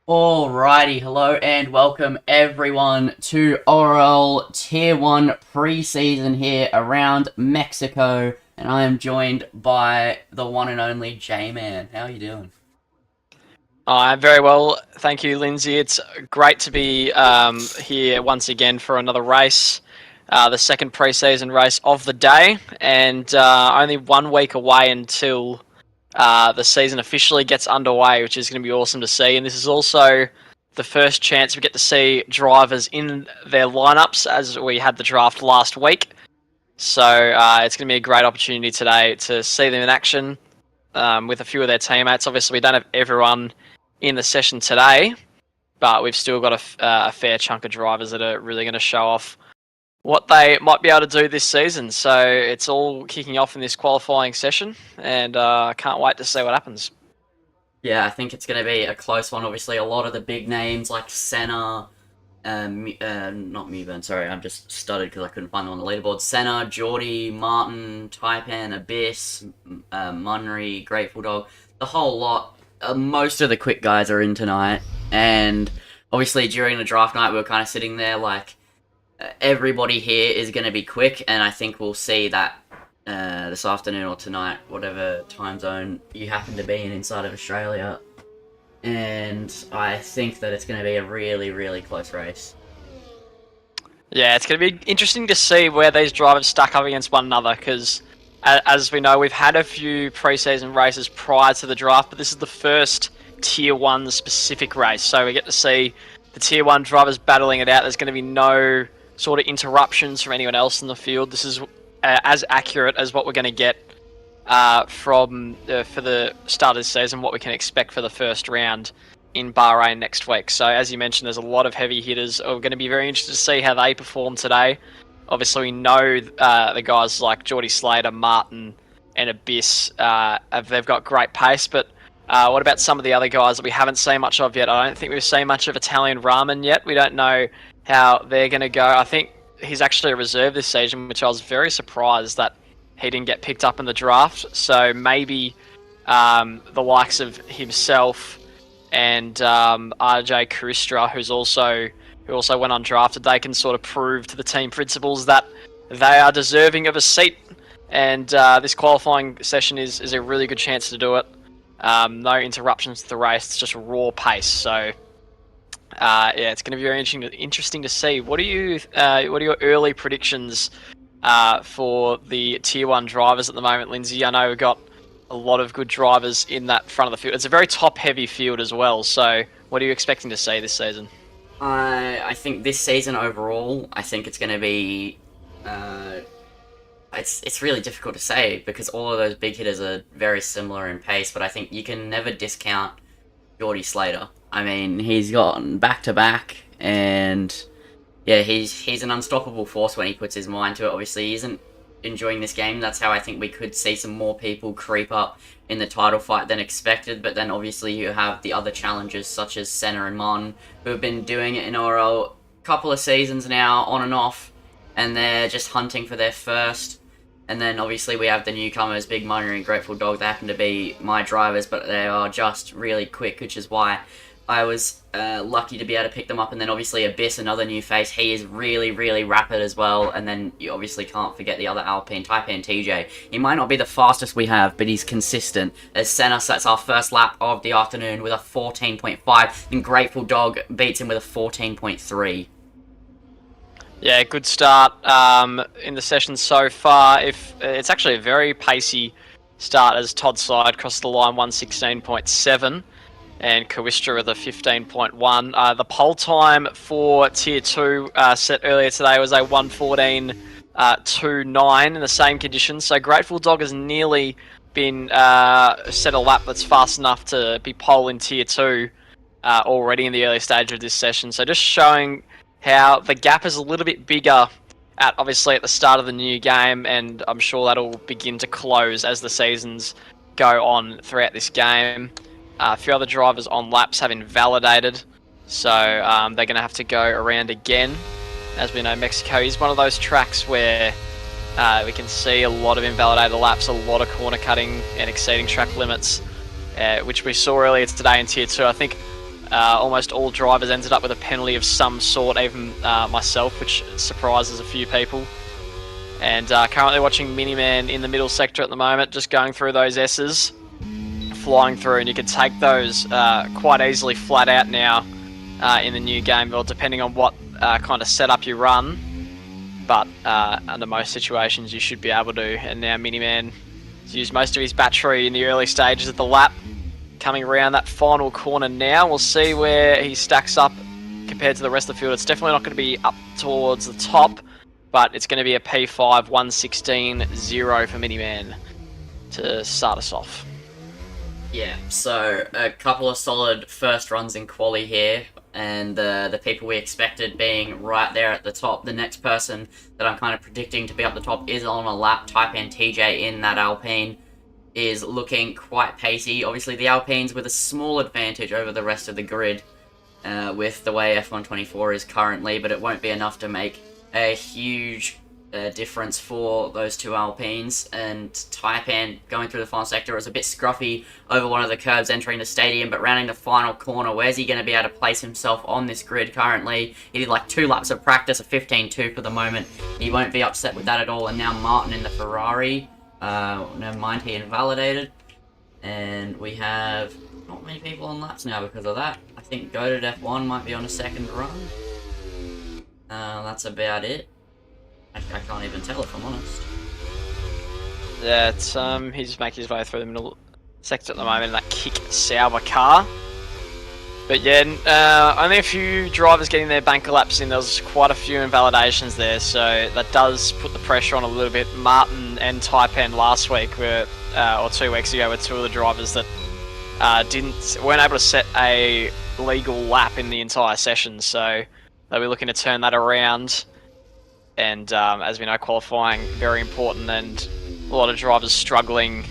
Alrighty, hello and welcome everyone to ORL Tier 1 pre-season here around Mexico, and I am joined by the one and only J-Man. How are you doing? I'm very well, thank you, Lindsay. It's great to be here once again for another race, the second pre-season race of the day, and only 1 week away until the season officially gets underway, which is going to be awesome to see. And this is also the first chance we get to see drivers in their lineups as we had the draft last week. So it's going to be a great opportunity today to see them in action with a few of their teammates. Obviously, we don't have everyone in the session today, but we've still got a fair chunk of drivers that are really going to show off what they might be able to do this season. So it's all kicking off in this qualifying session, and I can't wait to see what happens. Yeah, I think it's going to be a close one. Obviously, a lot of the big names like Senna, not Mewburn, sorry, I'm just stuttered because I couldn't find them on the leaderboard. Senna, Geordie, Martin, Taipan, Abyss, Munry, Grateful Dog, the whole lot. Most of the quick guys are in tonight, and obviously during the draft night we were kind of sitting there like everybody here is going to be quick, and I think we'll see that this afternoon or tonight, whatever time zone you happen to be in inside of Australia, and I think that it's going to be a really, really close race. Yeah, it's going to be interesting to see where these drivers stack up against one another, because as we know, we've had a few pre-season races prior to the draft, but this is the first Tier 1 specific race. So we get to see the Tier 1 drivers battling it out. There's going to be no sort of interruptions from anyone else in the field. This is as accurate as what we're going to get for the start of the season, what we can expect for the first round in Bahrain next week. So as you mentioned, there's a lot of heavy hitters. We're going to be very interested to see how they perform today. Obviously, we know the guys like Geordie Slater, Martin, and Abyss, they've got great pace, but what about some of the other guys that we haven't seen much of yet? I don't think we've seen much of Italian Ramen yet. We don't know how they're going to go. I think he's actually a reserve this season, which I was very surprised that he didn't get picked up in the draft. So maybe the likes of himself and RJ Karistra, who also went undrafted, they can sort of prove to the team principals that they are deserving of a seat. And this qualifying session is a really good chance to do it. No interruptions to the race. It's just raw pace. So yeah, it's going to be very interesting to see. What are your early predictions for the Tier 1 drivers at the moment, Lindsay? I know we've got a lot of good drivers in that front of the field. It's a very top-heavy field as well. So what are you expecting to see this season? I think this season overall, I think it's going to be. It's really difficult to say because all of those big hitters are very similar in pace, but I think you can never discount Geordie Slater. I mean, he's gotten back to back, and yeah, he's an unstoppable force when he puts his mind to it. Obviously, he isn't enjoying this game. That's how I think we could see some more people creep up in the title fight than expected. But then obviously you have the other challengers such as Senna and Mon, who have been doing it in ORL a couple of seasons now, on and off, and they're just hunting for their first. And then obviously we have the newcomers, Big Money and Grateful Dog. They happen to be my drivers, but they are just really quick, which is why I was lucky to be able to pick them up. And then obviously Abyss, another new face, he is really, really rapid as well. And then you obviously can't forget the other Alpine, Taipan TJ. He might not be the fastest we have, but he's consistent. As Senna sets our first lap of the afternoon with a 14.5, and Grateful Dog beats him with a 14.3. Yeah, good start in the session so far. It's actually a very pacey start as Todd Slide crosses the line 116.7 and Kawistra with a 15.1. The pole time for Tier 2 set earlier today was a 114.29 in the same conditions. So Grateful Dog has nearly been set a lap that's fast enough to be pole in Tier 2 already in the early stage of this session. So just showing how the gap is a little bit bigger obviously at the start of the new game, and I'm sure that'll begin to close as the seasons go on throughout this game. A few other drivers on laps have invalidated, so they're going to have to go around again. As we know, Mexico is one of those tracks where we can see a lot of invalidated laps, a lot of corner cutting and exceeding track limits, which we saw earlier today in Tier 2. I think almost all drivers ended up with a penalty of some sort, even myself, which surprises a few people. And currently watching Miniman in the middle sector at the moment, just going through those S's, flying through, and you can take those quite easily flat out now in the new game, well, depending on what kind of setup you run. But under most situations, you should be able to. And now Miniman has used most of his battery in the early stages of the lap. Coming around that final corner now, we'll see where he stacks up compared to the rest of the field. It's definitely not going to be up towards the top, but it's going to be a P5 1:16.0 for Miniman to start us off. Yeah, so a couple of solid first runs in quali here, and the people we expected being right there at the top. The next person that I'm kind of predicting to be up the top is on a lap. Taipan TJ in that Alpine is looking quite pacey. Obviously, the Alpine's with a small advantage over the rest of the grid with the way F124 is currently, but it won't be enough to make a huge difference for those two Alpines. And Taipan going through the final sector was a bit scruffy over one of the curbs entering the stadium, but rounding the final corner, where's he going to be able to place himself on this grid currently? He did like 2 laps of practice, a 15.2 for the moment. He won't be upset with that at all. And now Martin in the Ferrari. Never mind, he invalidated. And we have not many people on laps now because of that. I think Goated F1 might be on a second run. That's about it. I can't even tell if I'm honest. Yeah, it's, he's making his way through the middle sector at the moment in that kick Sauber car. But yeah, only a few drivers getting their banker laps in. There was quite a few invalidations there, so that does put the pressure on a little bit. Martin and Taipan last week were, or 2 weeks ago, were 2 of the drivers that weren't able to set a legal lap in the entire session. So they'll be looking to turn that around. And as we know, qualifying very important, and a lot of drivers struggling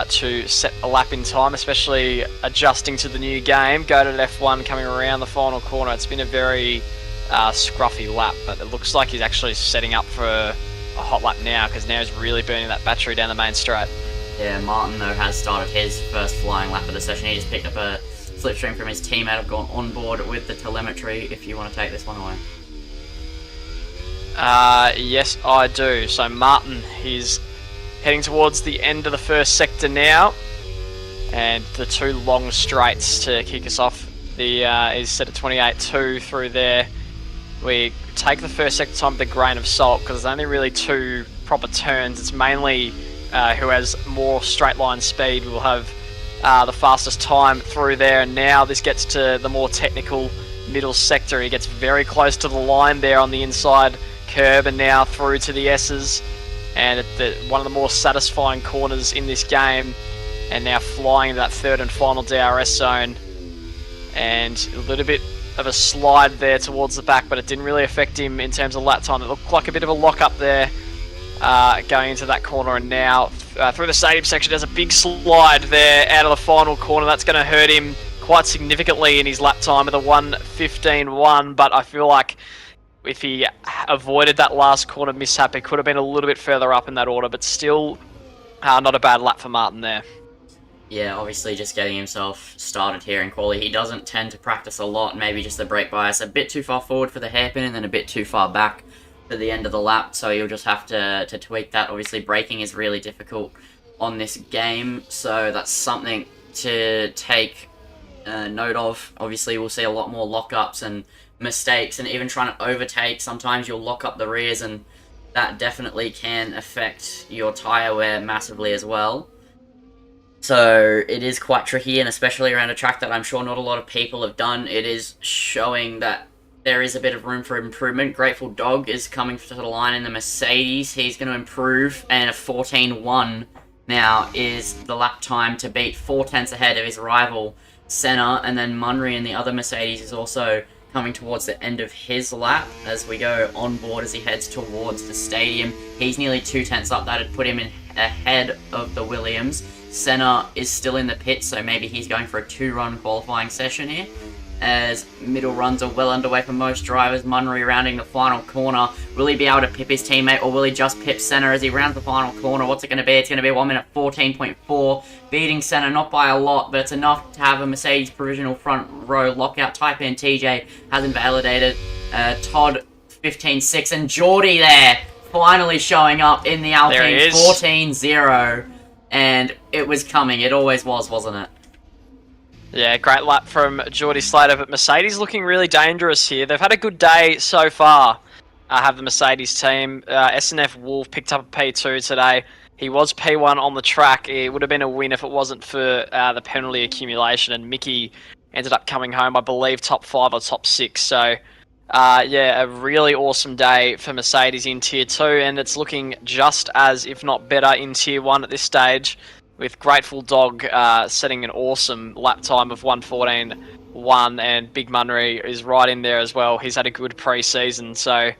to set a lap in time, especially adjusting to the new game. Go to F1 coming around the final corner. It's been a very scruffy lap, but it looks like he's actually setting up for a hot lap now, because now he's really burning that battery down the main straight. Yeah, Martin though has started his first flying lap of the session. He just picked up a slipstream from his teammate. I've gone on board with the telemetry if you want to take this one away. Yes, I do. So Martin, he's heading towards the end of the first sector now, and the 2 long straights to kick us off. The is set at 28.2 through there. We take the first sector time with a grain of salt because there's only really 2 proper turns. It's mainly who has more straight line speed will have the fastest time through there. And now this gets to the more technical middle sector. He gets very close to the line there on the inside curb, and now through to the S's, and at one of the more satisfying corners in this game, and now flying into that 3rd and final DRS zone, and a little bit of a slide there towards the back, but it didn't really affect him in terms of lap time. It looked like a bit of a lock up there going into that corner, and now through the stadium section there's a big slide there out of the final corner. That's going to hurt him quite significantly in his lap time with a 1:15.1, but I feel like if he avoided that last corner mishap, it could have been a little bit further up in that order, but still not a bad lap for Martin there. Yeah, obviously just getting himself started here in quali. He doesn't tend to practice a lot, maybe just the brake bias a bit too far forward for the hairpin and then a bit too far back for the end of the lap, so he'll just have to tweak that. Obviously braking is really difficult on this game, so that's something to take note of. Obviously we'll see a lot more lockups and mistakes, and even trying to overtake, sometimes you'll lock up the rears, and that definitely can affect your tyre wear massively as well. So it is quite tricky, and especially around a track that I'm sure not a lot of people have done, it is showing that there is a bit of room for improvement. Grateful Dog is coming to the line in the Mercedes. He's going to improve, and a 14.1 now is the lap time to beat 4 tenths ahead of his rival Senna, and then Munry in the other Mercedes is also coming towards the end of his lap as we go on board as he heads towards the stadium. He's nearly 2 tenths up. That had put him in ahead of the Williams. Senna is still in the pit, so maybe he's going for a 2-run qualifying session here. as middle runs are well underway for most drivers. Munry rounding the final corner. Will he be able to pip his teammate, or will he just pip Senna as he rounds the final corner? What's it going to be? It's going to be 1 minute 14.4. Beating Senna, not by a lot, but it's enough to have a Mercedes provisional front row lockout. Taipan TJ hasn't validated. Todd 15.6, and Geordie there finally showing up in the Alpine 14.0. And it was coming. It always was, wasn't it? Yeah, great lap from Geordie Slater, but Mercedes looking really dangerous here. They've had a good day so far, have the Mercedes team. SNF Wolf picked up a P2 today. He was P1 on the track. It would have been a win if it wasn't for the penalty accumulation, and Mickey ended up coming home, I believe, top 5 or top 6. So, yeah, a really awesome day for Mercedes in Tier 2, and it's looking just as, if not better, in Tier 1 at this stage, with Grateful Dog setting an awesome lap time of 1:14.1, and Big Munry is right in there as well. He's had a good pre-season, so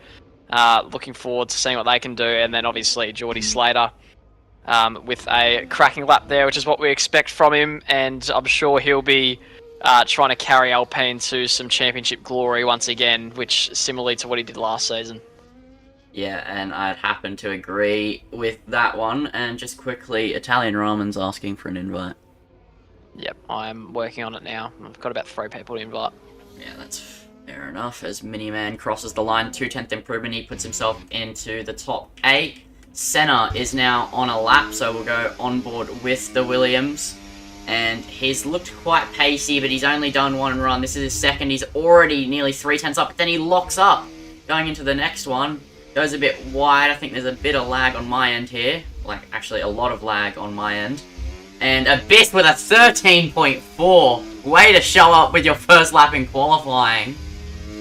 looking forward to seeing what they can do. And then obviously Geordie Slater with a cracking lap there, which is what we expect from him, and I'm sure he'll be trying to carry Alpine to some championship glory once again, which similarly to what he did last season. Yeah, and I'd happen to agree with that one. And just quickly, Italian Ramen's asking for an invite. Yep, I'm working on it now. I've got about 3 people to invite. Yeah, that's fair enough. As Miniman crosses the line, 2/10 improvement, he puts himself into the top 8. Senna is now on a lap, so we'll go on board with the Williams. And he's looked quite pacey, but he's only done 1 run. This is his second. He's already nearly 3/10 up, but then he locks up going into the next one. Goes a bit wide. I think there's a bit of lag on my end here. Like, actually a lot of lag on my end. And Abyss with a 13.4. Way to show up with your first lap in qualifying.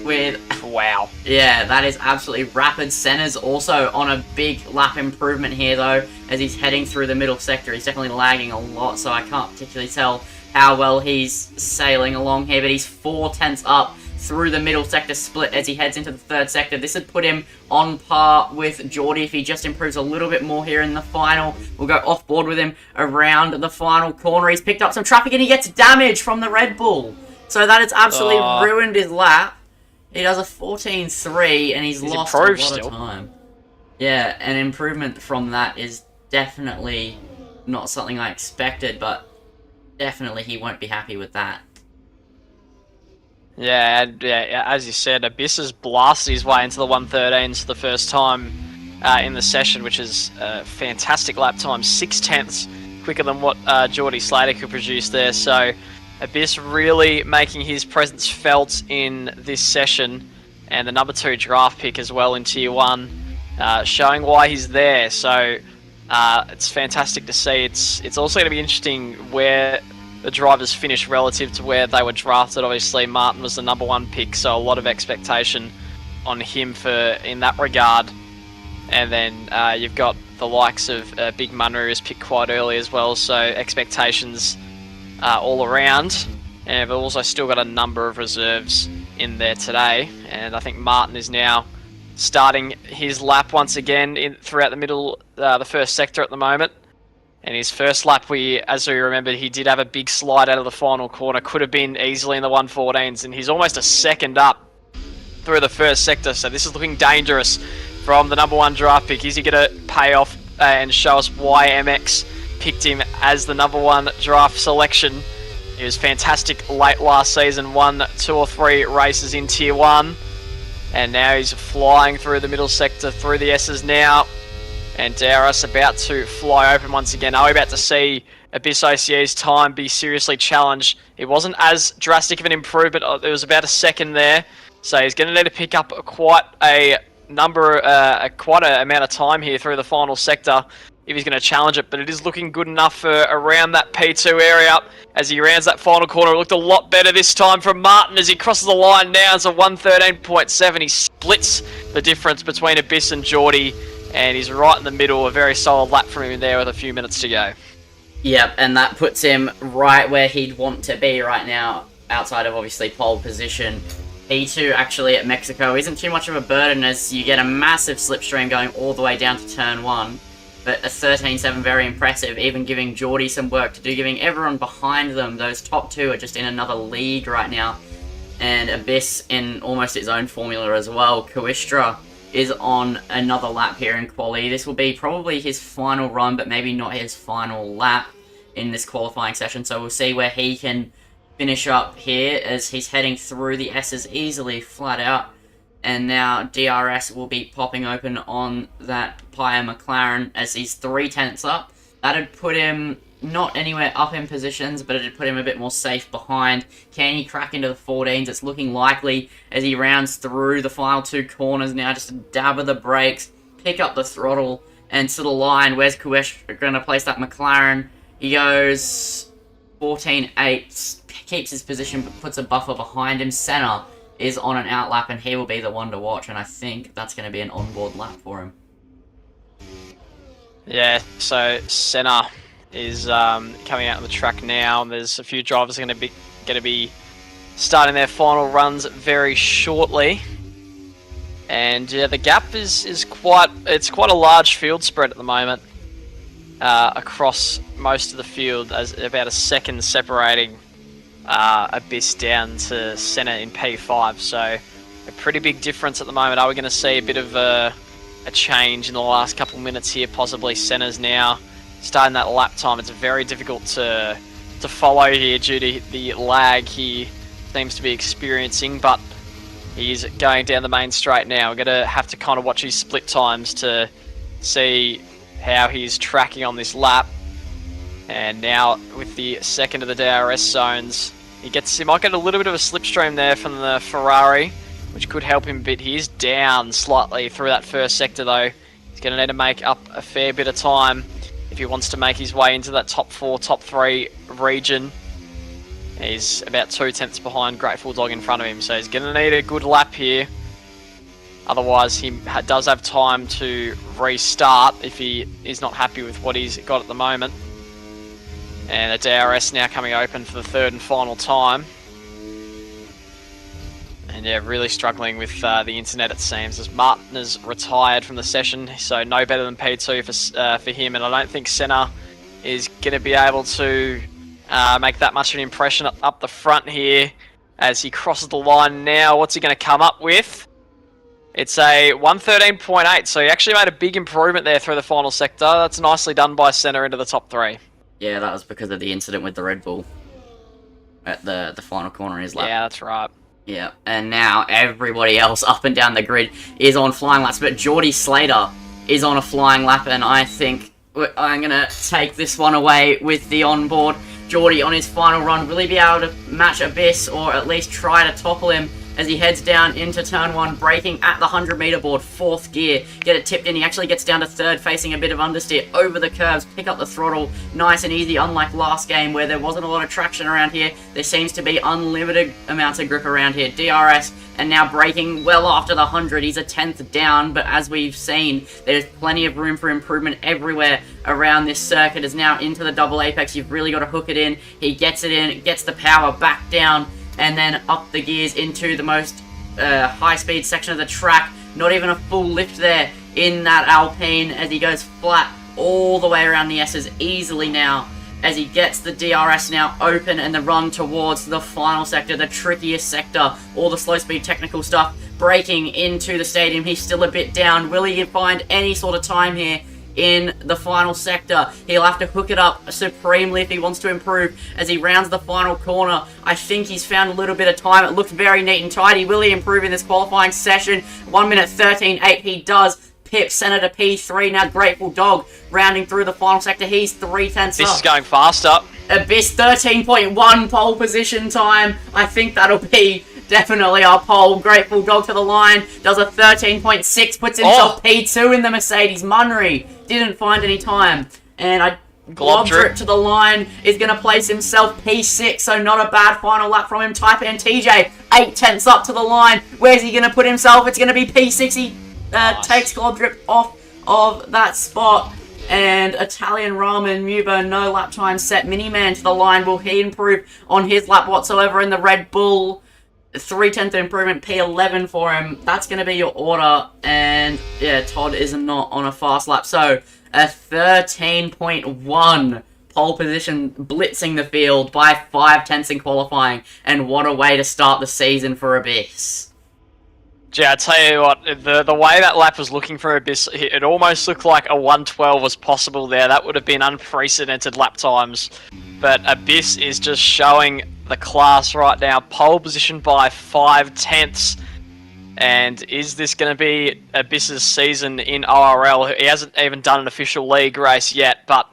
With... Wow. Yeah, that is absolutely rapid. Senna's also on a big lap improvement here, though, as he's heading through the middle sector. He's definitely lagging a lot, so I can't particularly tell how well he's sailing along here, but he's 4/10 up through the middle sector split as he heads into the third sector. This would put him on par with Geordie if he just improves a little bit more here in the final. We'll go off board with him around the final corner. He's picked up some traffic and he gets damage from the Red Bull. So that has absolutely ruined his lap. He does a 14.3 and he's lost a lot of time. Yeah, an improvement from that is definitely not something I expected, but definitely he won't be happy with that. Yeah, as you said, Abyss has blasted his way into the 1:13s for the first time in the session, which is a fantastic lap time, 6/10 quicker than what Geordie Slater could produce there. So Abyss really making his presence felt in this session, and the number 2 draft pick as well in Tier 1, showing why he's there. So it's fantastic to see. It's also going to be interesting where the drivers finish relative to where they were drafted. Obviously, Martin was the number 1 pick, so a lot of expectation on him in that regard. And then you've got the likes of Big Munry, who was picked quite early as well, so expectations all around. And we've also still got a number of reserves in there today, and I think Martin is now starting his lap once again throughout the middle, the first sector at the moment. And his first lap, as we remember, he did have a big slide out of the final corner. Could have been easily in the 1:14s, and he's almost a second up through the first sector. So this is looking dangerous from the number 1 draft pick. Is he going to pay off and show us why MX picked him as the number 1 draft selection? He was fantastic late last season, won 2 or 3 races in Tier 1. And now he's flying through the middle sector, through the S's now. And Darius about to fly open once again. Are we about to see Abyss OCE's time be seriously challenged? It wasn't as drastic of an improvement. There was about a second there. So he's going to need to pick up quite a amount of time here through the final sector if he's going to challenge it. But it is looking good enough for around that P2 area. As he rounds that final corner, it looked a lot better this time from Martin as he crosses the line now. It's a 1:13.7. He splits the difference between Abyss and Geordie. And he's right in the middle, a very solid lap from him there with a few minutes to go. Yep, and that puts him right where he'd want to be right now, outside of obviously pole position. P2 actually at Mexico isn't too much of a burden as you get a massive slipstream going all the way down to turn 1. But a 13.7 very impressive, even giving Geordie some work to do, giving everyone behind them. Those top 2 are just in another league right now. and Abyss in almost its own formula as well. Kuistra is on another lap here in quali. This will be probably his final run, but maybe not his final lap in this qualifying session. So we'll see where he can finish up here as he's heading through the S's easily, flat out. And now DRS will be popping open on that Paya McLaren as he's 3/10 up. That'd put him not anywhere up in positions, but it'd put him a bit more safe behind. Can he crack into the 14s? It's looking likely as he rounds through the final 2 corners now. Just a dab of the brakes, pick up the throttle, and to the line. Where's Kuesh going to place that McLaren? He goes 14.8, keeps his position, but puts a buffer behind him. Senna is on an out lap, and he will be the one to watch, and I think that's going to be an onboard lap for him. Yeah, so Senna is coming out on the track now, and there's a few drivers going to be starting their final runs very shortly. And yeah, the gap is quite a large field spread at the moment across most of the field, as about a second separating Abyss down to Senna in P5. So a pretty big difference at the moment. Are we going to see a bit of a change in the last couple of minutes here? Possibly. Senna's now starting that lap time. It's very difficult to follow here due to the lag he seems to be experiencing, but he's going down the main straight now. We're going to have to kind of watch his split times to see how he's tracking on this lap. And now with the second of the DRS zones, he might get a little bit of a slipstream there from the Ferrari, which could help him a bit. He is down slightly through that first sector though. He's going to need to make up a fair bit of time if he wants to make his way into that top 4, top 3 region. He's about 2/10 behind Grateful Dog in front of him, so he's going to need a good lap here. Otherwise, he does have time to restart if he is not happy with what he's got at the moment. And the DRS now coming open for the third and final time. And yeah, really struggling with the internet, it seems, as Martin has retired from the session, so no better than P2 for him. And I don't think Senna is going to be able to make that much of an impression up the front here as he crosses the line now. What's he going to come up with? It's a 113.8, so he actually made a big improvement there through the final sector. That's nicely done by Senna into the top 3. Yeah, that was because of the incident with the Red Bull at the final corner in his lap. Yeah, that's right. Yeah, and now everybody else up and down the grid is on flying laps, but Geordie Slater is on a flying lap, and I think I'm going to take this one away with the onboard. Geordie on his final run, will he be able to match Abyss or at least try to topple him as he heads down into turn 1, braking at the 100 meter board, 4th gear, get it tipped in. He actually gets down to 3rd, facing a bit of understeer over the curves, pick up the throttle, nice and easy, unlike last game where there wasn't a lot of traction around here. There seems to be unlimited amounts of grip around here. DRS, and now braking well after the 100. He's a 10th down, but as we've seen, there's plenty of room for improvement everywhere around this circuit. Is now into the double apex. You've really got to hook it in. He gets it in, gets the power back down, and then up the gears into the most high-speed section of the track. Not even a full lift there in that Alpine as he goes flat all the way around the S's easily now as he gets the DRS now open and the run towards the final sector, the trickiest sector, all the slow-speed technical stuff. Braking into the stadium, he's still a bit down. Will he find any sort of time here in the final sector? He'll have to hook it up supremely if he wants to improve as he rounds the final corner. I think he's found a little bit of time. It looks very neat and tidy. Will he improve in this qualifying session? 1 minute 13.8 he does. Pip Senna to P3. Now Grateful Dog rounding through the final sector. He's 3/10 up. This is going faster. Abyss 13.1 pole position time. I think that'll be definitely our pole. Grateful Dog to the line. Does a 13.6. Puts himself P2 in the Mercedes. Munry didn't find any time. And Glob Drip to the line is going to place himself P6. So not a bad final lap from him. Taipan TJ 8/10 up to the line. Where's he going to put himself? It's going to be P6. He takes Glob Drip off of that spot. And Italian Ramen Mubo, no lap time set. Miniman to the line. Will he improve on his lap whatsoever in the Red Bull? 3/10 improvement, P11 for him. That's going to be your order. And yeah, Todd is not on a fast lap. So a 13.1 pole position, blitzing the field by 5/10 in qualifying, and what a way to start the season for Abyss. Yeah, I tell you what, the way that lap was looking for Abyss, it almost looked like a 112 was possible there. That would have been unprecedented lap times. But Abyss is just showing the class right now. Pole position by 5/10. And is this going to be Abyss's season in ORL? He hasn't even done an official league race yet, but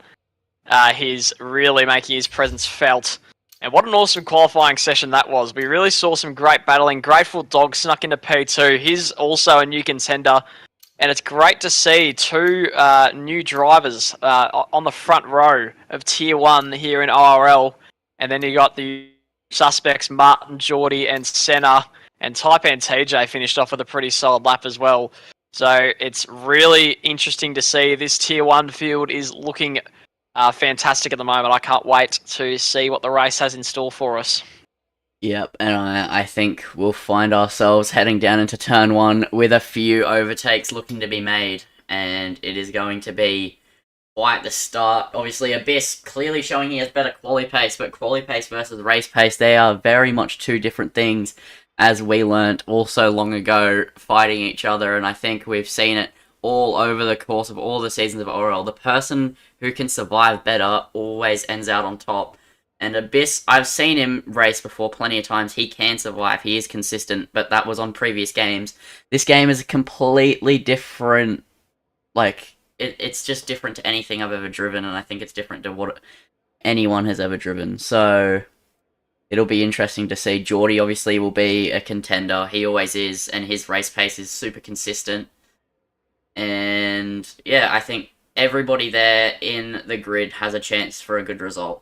he's really making his presence felt. And what an awesome qualifying session that was. We really saw some great battling. Grateful Dog snuck into P2. He's also a new contender. And it's great to see two new drivers on the front row of Tier 1 here in ORL. And then you got the suspects, Martin, Geordie, and Senna. And Taipan TJ finished off with a pretty solid lap as well. So it's really interesting to see. This Tier 1 field is looking fantastic at the moment. I can't wait to see what the race has in store for us. Yep, and I think we'll find ourselves heading down into Turn 1 with a few overtakes looking to be made. And it is going to be quite the start. Obviously, Abyss clearly showing he has better quali pace, but quali pace versus race pace, they are very much two different things, as we learnt also long ago, fighting each other. And I think we've seen it all over the course of all the seasons of ORL. The person who can survive better always ends out on top. And Abyss, I've seen him race before plenty of times. He can survive. He is consistent, but that was on previous games. This game is a completely different, it's just different to anything I've ever driven, and I think it's different to what anyone has ever driven. So it'll be interesting to see. Geordie obviously will be a contender. He always is, and his race pace is super consistent. And yeah, I think everybody there in the grid has a chance for a good result.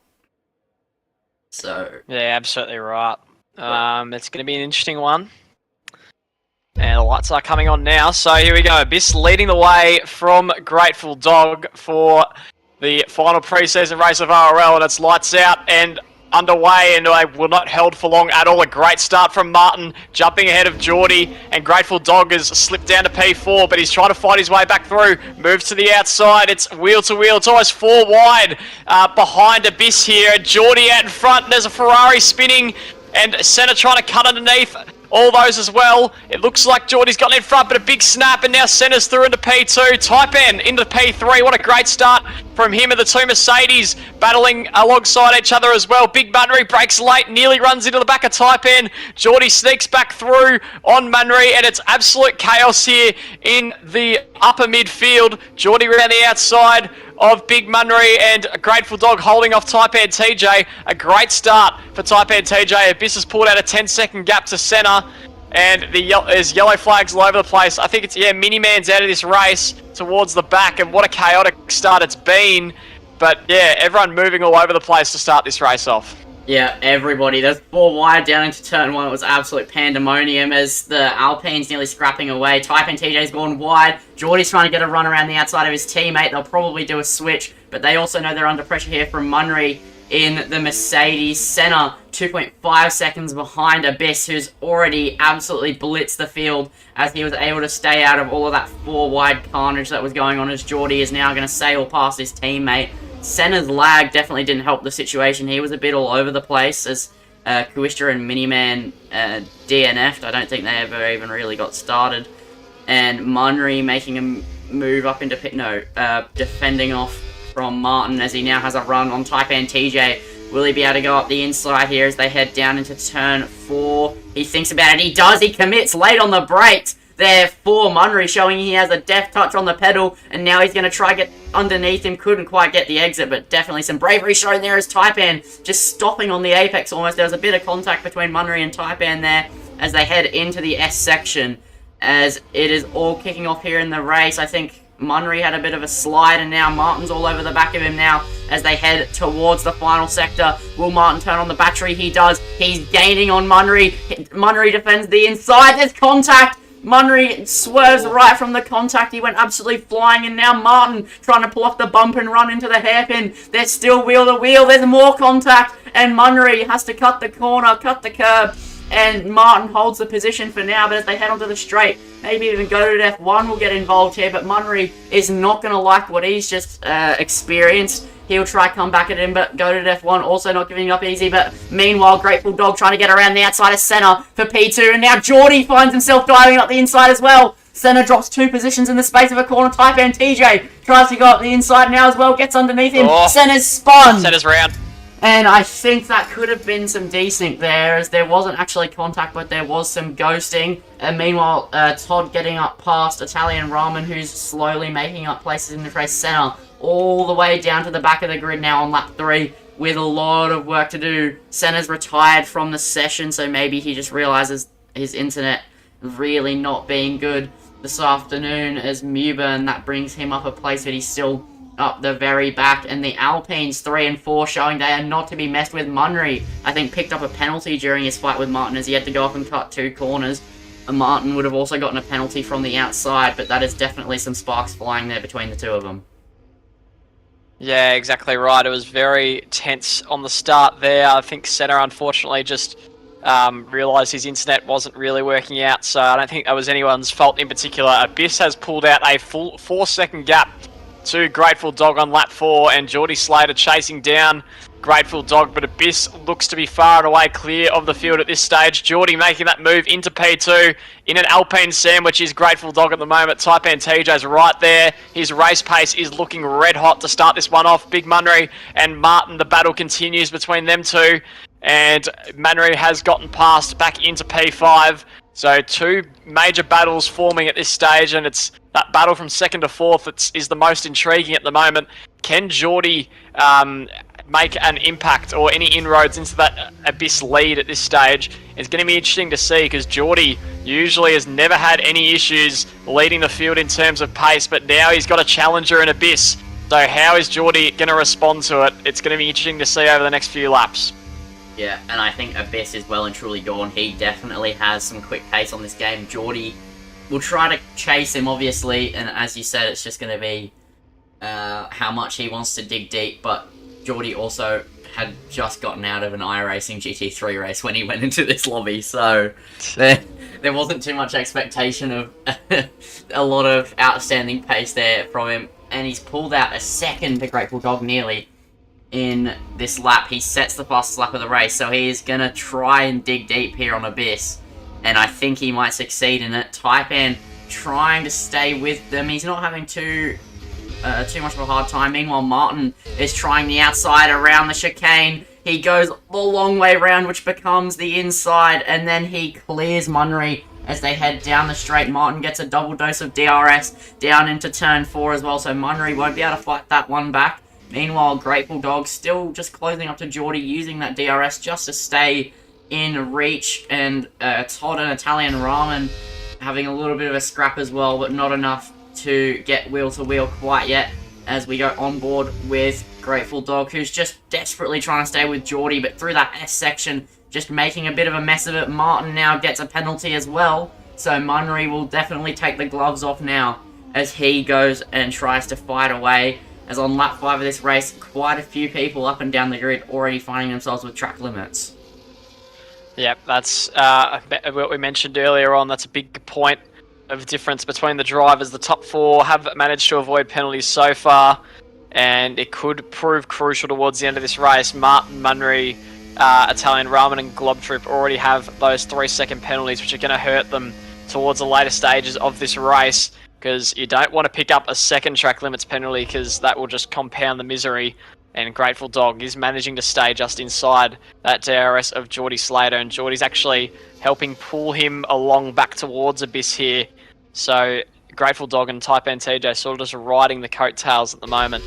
So yeah, absolutely right. It's going to be an interesting one. And the lights are coming on now. So here we go. Abyss leading the way from Grateful Dog for the final pre-season race of RRL, and it's lights out and underway, and I will not held for long at all. A great start from Martin, jumping ahead of Geordie, and Grateful Dog has slipped down to P4, but he's trying to fight his way back through. Moves to the outside. It's wheel to wheel. It's almost 4 wide behind Abyss here. Geordie out in front. There's a Ferrari spinning, and Senna trying to cut underneath all those as well. It looks like Geordie's gotten in front, but a big snap, and now Senna's through into P2. Taipan into P3. What a great start from him and the two Mercedes battling alongside each other as well. Big Munry breaks late, nearly runs into the back of Taipan. Geordie sneaks back through on Munry, and it's absolute chaos here in the upper midfield. Geordie around the outside of Big Munry, and a Grateful Dog holding off Taipan TJ. A great start for Taipan TJ. Abyss has pulled out a 10-second gap to Senna, and there's yellow flags all over the place. I think it's, Miniman's out of this race towards the back, and what a chaotic start it's been. But yeah, everyone moving all over the place to start this race off. yeah, everybody. There's 4 wide down into Turn 1. It was absolute pandemonium as the Alpine's nearly scrapping away. Taipan TJ's gone wide. Geordie's trying to get a run around the outside of his teammate. They'll probably do a switch, but they also know they're under pressure here from Munry in the Mercedes. Senna, 2.5 seconds behind Abyss, who's already absolutely blitzed the field as he was able to stay out of all of that 4 wide carnage that was going on, as Geordie is now going to sail past his teammate. Senna's lag definitely didn't help the situation. He was a bit all over the place as Kuishta and Miniman DNF'd. I don't think they ever even really got started. And Munry making a move up into defending off from Martin as he now has a run on Taipan TJ. Will he be able to go up the inside here as they head down into Turn 4? He thinks about it. He does. He commits late on the brakes there for Munry, showing he has a deft touch on the pedal, and now he's going to try get underneath him. Couldn't quite get the exit, but definitely some bravery shown there as Taipan just stopping on the apex almost. There was a bit of contact between Munry and Taipan there as they head into the S section, as it is all kicking off here in the race. I think Munry had a bit of a slide, and now Martin's all over the back of him now as they head towards the final sector. Will Martin turn on the battery? He does. He's gaining on Munry. Munry defends the inside. There's contact. Munry swerves right from the contact. He went absolutely flying, and now Martin trying to pull off the bump and run into the hairpin. There's still wheel to wheel. There's more contact, and Munry has to cut the corner, cut the curb, and Martin holds the position for now, but as they head onto the straight, maybe even go to F1 will get involved here, but Munry is not going to like what he's just experienced. He'll try come back at him, but go to F1 also not giving up easy, but meanwhile, Grateful Dog trying to get around the outside of Senna for P2, and now Geordie finds himself diving up the inside as well. Senna drops 2 positions in the space of a corner. Taipan TJ tries to go up the inside now as well, gets underneath him. Senna's spun. Senna's round. And I think that could have been some desync there, as there wasn't actually contact, but there was some ghosting. And meanwhile, Todd getting up past Italian Ramen, who's slowly making up places in the race. Senna all the way down to the back of the grid now on lap 3, with a lot of work to do. Senna's retired from the session, so maybe he just realizes his internet really not being good this afternoon as Mewburn. That brings him up a place, but he's still up the very back. And the Alpines 3 and 4 showing they are not to be messed with. Munry, I think, picked up a penalty during his fight with Martin as he had to go up and cut 2 corners. And Martin would have also gotten a penalty from the outside, but that is definitely some sparks flying there between the two of them. Yeah, exactly right. It was very tense on the start there. I think Senna unfortunately just realised his internet wasn't really working out, so I don't think that was anyone's fault in particular. Abyss has pulled out a full 4-second gap to Grateful Dog on lap 4, and Geordie Slater chasing down Grateful Dog, but Abyss looks to be far and away clear of the field at this stage. Geordie making that move into P2 in an Alpine sandwich is Grateful Dog at the moment. Taipan TJ's right there. His race pace is looking red hot to start this one off. Big Munry and Martin, the battle continues between them two, and Munry has gotten past back into P5. So 2 major battles forming at this stage, and it's that battle from 2nd to 4th that is the most intriguing at the moment. Can Geordie make an impact or any inroads into that Abyss lead at this stage? It's going to be interesting to see, because Geordie usually has never had any issues leading the field in terms of pace, but now he's got a challenger in Abyss. So how is Geordie going to respond to it? It's going to be interesting to see over the next few laps. Yeah, and I think Abyss is well and truly gone. He definitely has some quick pace on this game. Geordie will try to chase him, obviously, and as you said, it's just going to be how much he wants to dig deep, but Geordie also had just gotten out of an iRacing GT3 race when he went into this lobby, so there wasn't too much expectation of a lot of outstanding pace there from him, and he's pulled out a second to Grateful Dog nearly in this lap. He sets the fastest lap of the race, so he is going to try and dig deep here on Abyss, and I think he might succeed in it. Taipan trying to stay with them. He's not having too much of a hard time. Meanwhile, Martin is trying the outside around the chicane. He goes the long way around, which becomes the inside, and then he clears Munry as they head down the straight. Martin gets a double dose of DRS down into turn 4 as well, so Munry won't be able to fight that one back. Meanwhile, Grateful Dog still just closing up to Geordie, using that DRS just to stay in reach, and Todd and Italian Ramen having a little bit of a scrap as well, but not enough to get wheel to wheel quite yet, as we go on board with Grateful Dog, who's just desperately trying to stay with Geordie, but through that S section, just making a bit of a mess of it. Martin now gets a penalty as well, so Munry will definitely take the gloves off now as he goes and tries to fight away, as on lap 5 of this race, quite a few people up and down the grid already finding themselves with track limits. Yep, that's what we mentioned earlier on. That's a big point of difference between the drivers. The top 4 have managed to avoid penalties so far, and it could prove crucial towards the end of this race. Martin, Munry, Italian Ramen and Globtrip already have those 3-second penalties, which are going to hurt them towards the later stages of this race, because you don't want to pick up a second track limits penalty, because that will just compound the misery. And Grateful Dog is managing to stay just inside that DRS of Geordie Slater, and Geordie's actually helping pull him along back towards Abyss here. So Grateful Dog and Taipan TJ sort of just riding the coattails at the moment,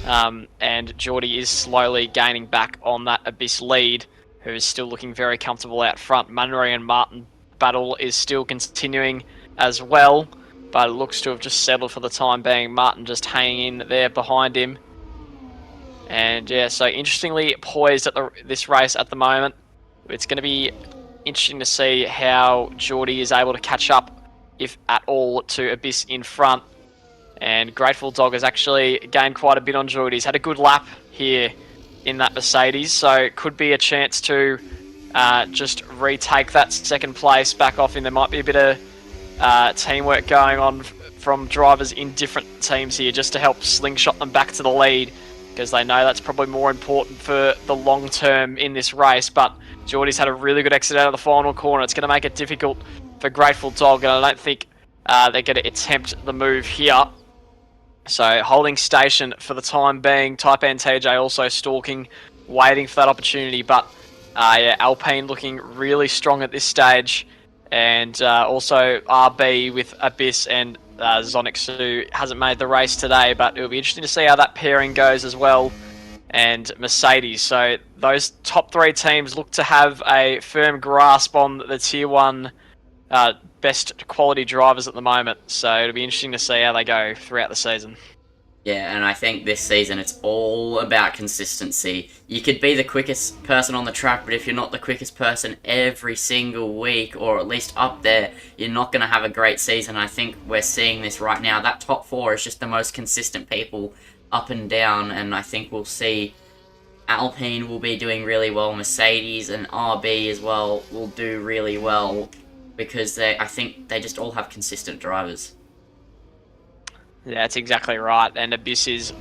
and Geordie is slowly gaining back on that Abyss lead, who is still looking very comfortable out front. Munry and Martin battle is still continuing as well, but it looks to have just settled for the time being. Martin just hanging in there behind him. And yeah, so interestingly poised at this race at the moment. It's going to be interesting to see how Geordie is able to catch up, if at all, to Abyss in front. And Grateful Dog has actually gained quite a bit on Geordie. He's had a good lap here in that Mercedes, so it could be a chance to just retake that second place back off in. There might be a bit of teamwork going on from drivers in different teams here just to help slingshot them back to the lead, because they know that's probably more important for the long term in this race. But Geordie's had a really good exit out of the final corner. It's going to make it difficult for Grateful Dog, and I don't think they're going to attempt the move here. So holding station for the time being. Taipan TJ also stalking, waiting for that opportunity. But yeah, Alpine looking really strong at this stage. And also RB with Abyss and Zonix, who hasn't made the race today, but it'll be interesting to see how that pairing goes as well. And Mercedes. So those top three teams look to have a firm grasp on the Tier 1 best quality drivers at the moment. So it'll be interesting to see how they go throughout the season. Yeah, and I think this season it's all about consistency. You could be the quickest person on the track, but if you're not the quickest person every single week, or at least up there, you're not going to have a great season. I think we're seeing this right now. That top four is just the most consistent people up and down, and I think we'll see Alpine will be doing really well. Mercedes and RB as well will do really well, because I think they just all have consistent drivers. Yeah, that's exactly right. And Abyss is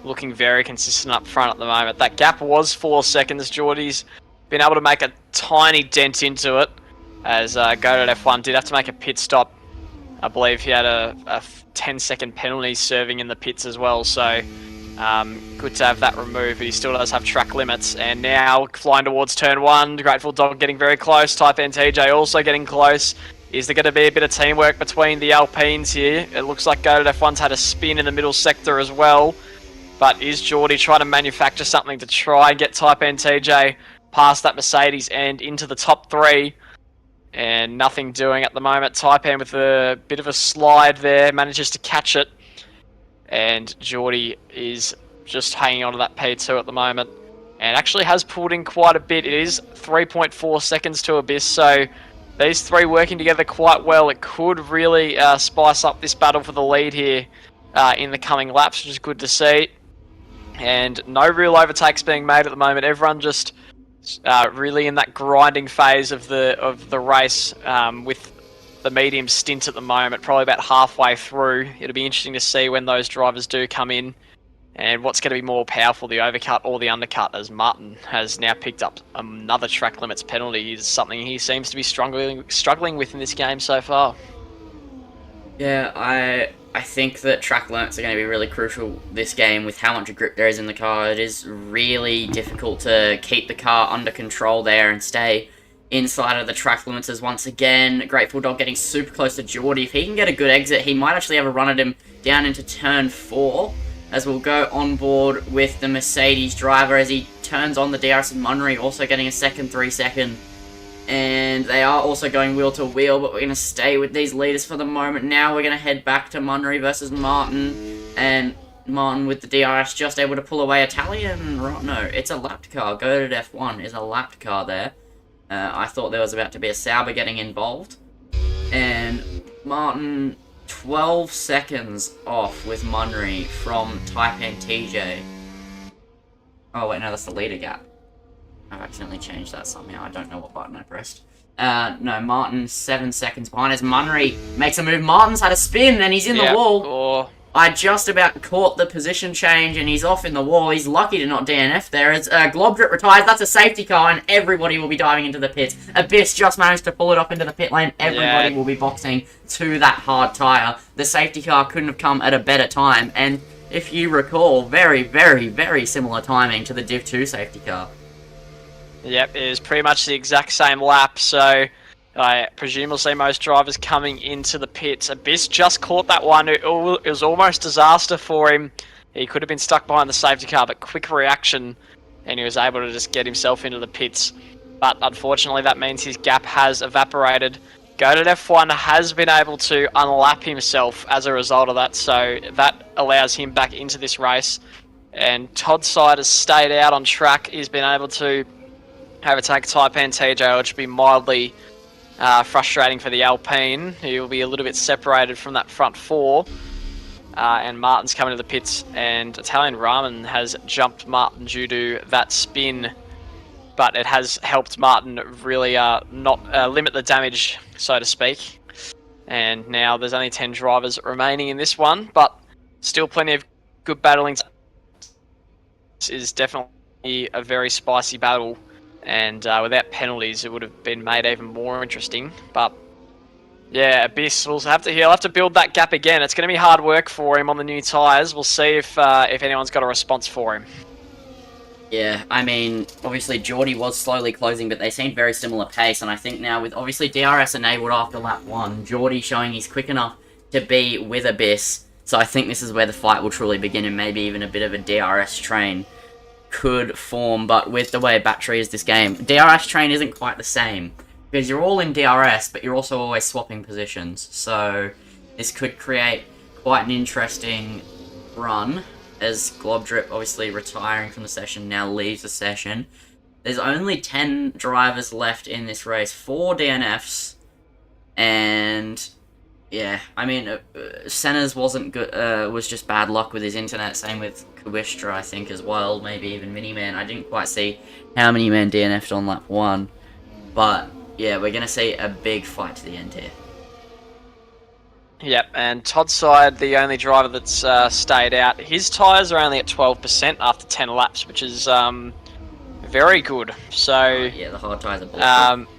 looking very consistent up front at the moment. That gap was 4 seconds. Geordie's been able to make a tiny dent into it, as Goated F1 did have to make a pit stop. I believe he had a 10-second penalty serving in the pits as well. So good to have that removed, but he still does have track limits. And now flying towards turn 1, Grateful Dog getting very close. Taipan TJ also getting close. Is there going to be a bit of teamwork between the Alpines here? It looks like Goated F1's had a spin in the middle sector as well. But is Geordie trying to manufacture something to try and get Taipan TJ past that Mercedes and into the top 3? And nothing doing at the moment. Taipan with a bit of a slide there, manages to catch it. And Geordie is just hanging on to that P2 at the moment. And actually has pulled in quite a bit. It is 3.4 seconds to Abyss, so these three working together quite well. It could really spice up this battle for the lead here in the coming laps, which is good to see. And no real overtakes being made at the moment. Everyone just really in that grinding phase of the race, with the medium stint at the moment, probably about halfway through. It'll be interesting to see when those drivers do come in and what's going to be more powerful, the overcut or the undercut, as Martin has now picked up another track limits penalty. It's something he seems to be struggling with in this game so far. Yeah, I think that track limits are going to be really crucial this game with how much grip there is in the car. It is really difficult to keep the car under control there and stay inside of the track limits. As once again, Grateful Dog getting super close to Geordie. If he can get a good exit, he might actually have a run at him down into turn 4, as we'll go on board with the Mercedes driver as he turns on the DRS and Munry, also getting a second 3 second. And they are also going wheel to wheel, but we're going to stay with these leaders for the moment. Now we're going to head back to Munry versus Martin, and Martin with the DRS just able to pull away Italian. No, it's a lapped car. Goated F1 is a lapped car there. I thought there was about to be a Sauber getting involved. And Martin 12 seconds off with Munry from Taipan TJ. Oh wait, no, that's the leader gap. I've accidentally changed that somehow. I don't know what button I pressed. No, Martin 7 seconds behind as Munry makes a move. Martin's had a spin and he's in the wall. Oh. I just about caught the position change and he's off in the wall. He's lucky to not DNF there. As Globdrip retires, that's a safety car and everybody will be diving into the pits. Abyss just managed to pull it up into the pit lane. Everybody will be boxing to that hard tyre. The safety car couldn't have come at a better time. And if you recall, very, very, very similar timing to the Div 2 safety car. Yep, it was pretty much the exact same lap, so I presume we'll see most drivers coming into the pits. Abyss just caught that one. It was almost disaster for him. He could have been stuck behind the safety car, but quick reaction, and he was able to just get himself into the pits. But unfortunately, that means his gap has evaporated. Goated F1 has been able to unlap himself as a result of that, so that allows him back into this race. And Todd's side has stayed out on track. He's been able to overtake Taipan TJ, which will be mildly frustrating for the Alpine. He will be a little bit separated from that front 4. And Martin's coming to the pits, and Italian Ramen has jumped Martin due to that spin but it has helped Martin really not limit the damage, so to speak. And now there's only 10 drivers remaining in this one, but still plenty of good battling. This is definitely a very spicy battle, and without penalties, it would have been made even more interesting. But yeah, Abyss he'll have to build that gap again. It's going to be hard work for him on the new tyres. We'll see if anyone's got a response for him. Yeah, I mean, obviously Geordie was slowly closing, but they seemed very similar pace, and I think now with obviously DRS enabled after lap 1, Geordie showing he's quick enough to be with Abyss, so I think this is where the fight will truly begin, and maybe even a bit of a DRS train could form, but with the way battery is this game, DRS train isn't quite the same, because you're all in DRS, but you're also always swapping positions, so this could create quite an interesting run, as Globdrip, obviously retiring from the session, now leaves the session. There's only 10 drivers left in this race, 4 DNFs, and yeah, I mean, Senna's wasn't good, was just bad luck with his internet, same with Kuistra, I think, as well, maybe even Miniman. I didn't quite see how many men DNF'd on lap 1, but yeah, we're going to see a big fight to the end here. Yep, and Todd's side, the only driver that's stayed out, his tyres are only at 12% after 10 laps, which is very good. So yeah, the hard tyres are bulletproof.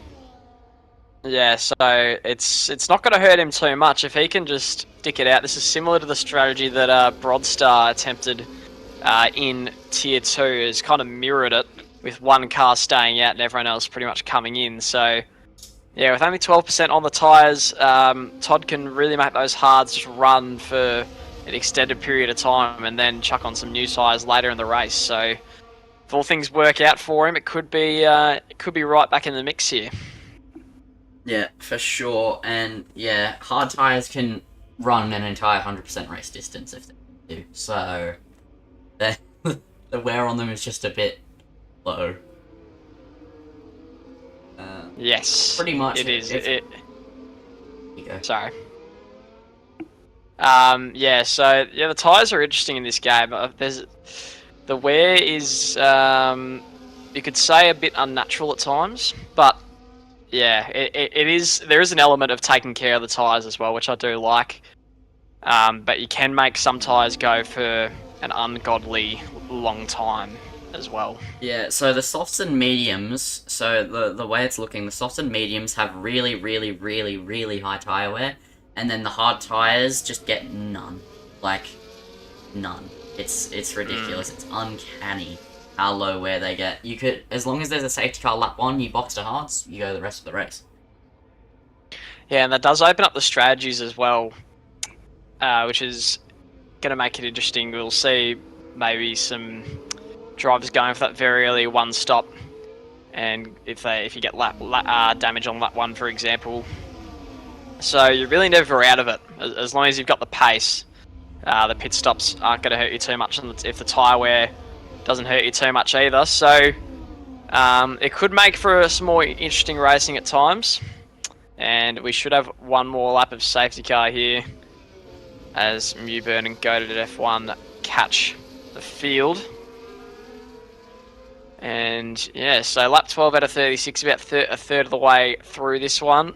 Yeah, so it's not going to hurt him too much if he can just stick it out. This is similar to the strategy that Broadstar attempted in Tier 2. It's kind of mirrored it with one car staying out and everyone else pretty much coming in. So yeah, with only 12% on the tyres, Todd can really make those hards just run for an extended period of time and then chuck on some new tyres later in the race. So if all things work out for him, it could be right back in the mix here. Yeah, for sure. And yeah, hard tyres can run an entire 100% race distance if they do. So the wear on them is just a bit low. Yes, pretty much. It is. You go. Sorry. Yeah. So yeah, the tyres are interesting in this game. The wear is you could say a bit unnatural at times, but yeah, it is. There is an element of taking care of the tyres as well, which I do like. But you can make some tyres go for an ungodly long time as well. Yeah, so the softs and mediums, so the way it's looking, the softs and mediums have really, really, really, really high tyre wear, and then the hard tyres just get none. Like, none. It's ridiculous. It's uncanny how low wear they get. You could, as long as there's a safety car lap 1, you box to hards, you go the rest of the race. Yeah, and that does open up the strategies as well, which is going to make it interesting. We'll see maybe some drivers going for that very early one stop, and if you get damage on lap 1, for example, so you're really never out of it as long as you've got the pace. The pit stops aren't going to hurt you too much, and if the tyre wear doesn't hurt you too much either. So it could make for some more interesting racing at times, and we should have one more lap of safety car here as Mewburn and Goated F1 catch the field. And yeah, so lap 12 out of 36, about a third of the way through this one.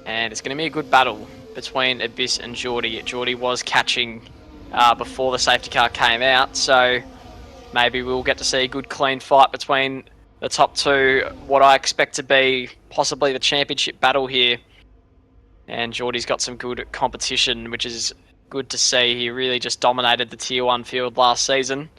And it's going to be a good battle between Abyss and Geordie. Geordie was catching before the safety car came out, so maybe we'll get to see a good clean fight between the top two, what I expect to be possibly the championship battle here. And Geordie's got some good competition, which is good to see. He really just dominated the Tier 1 field last season.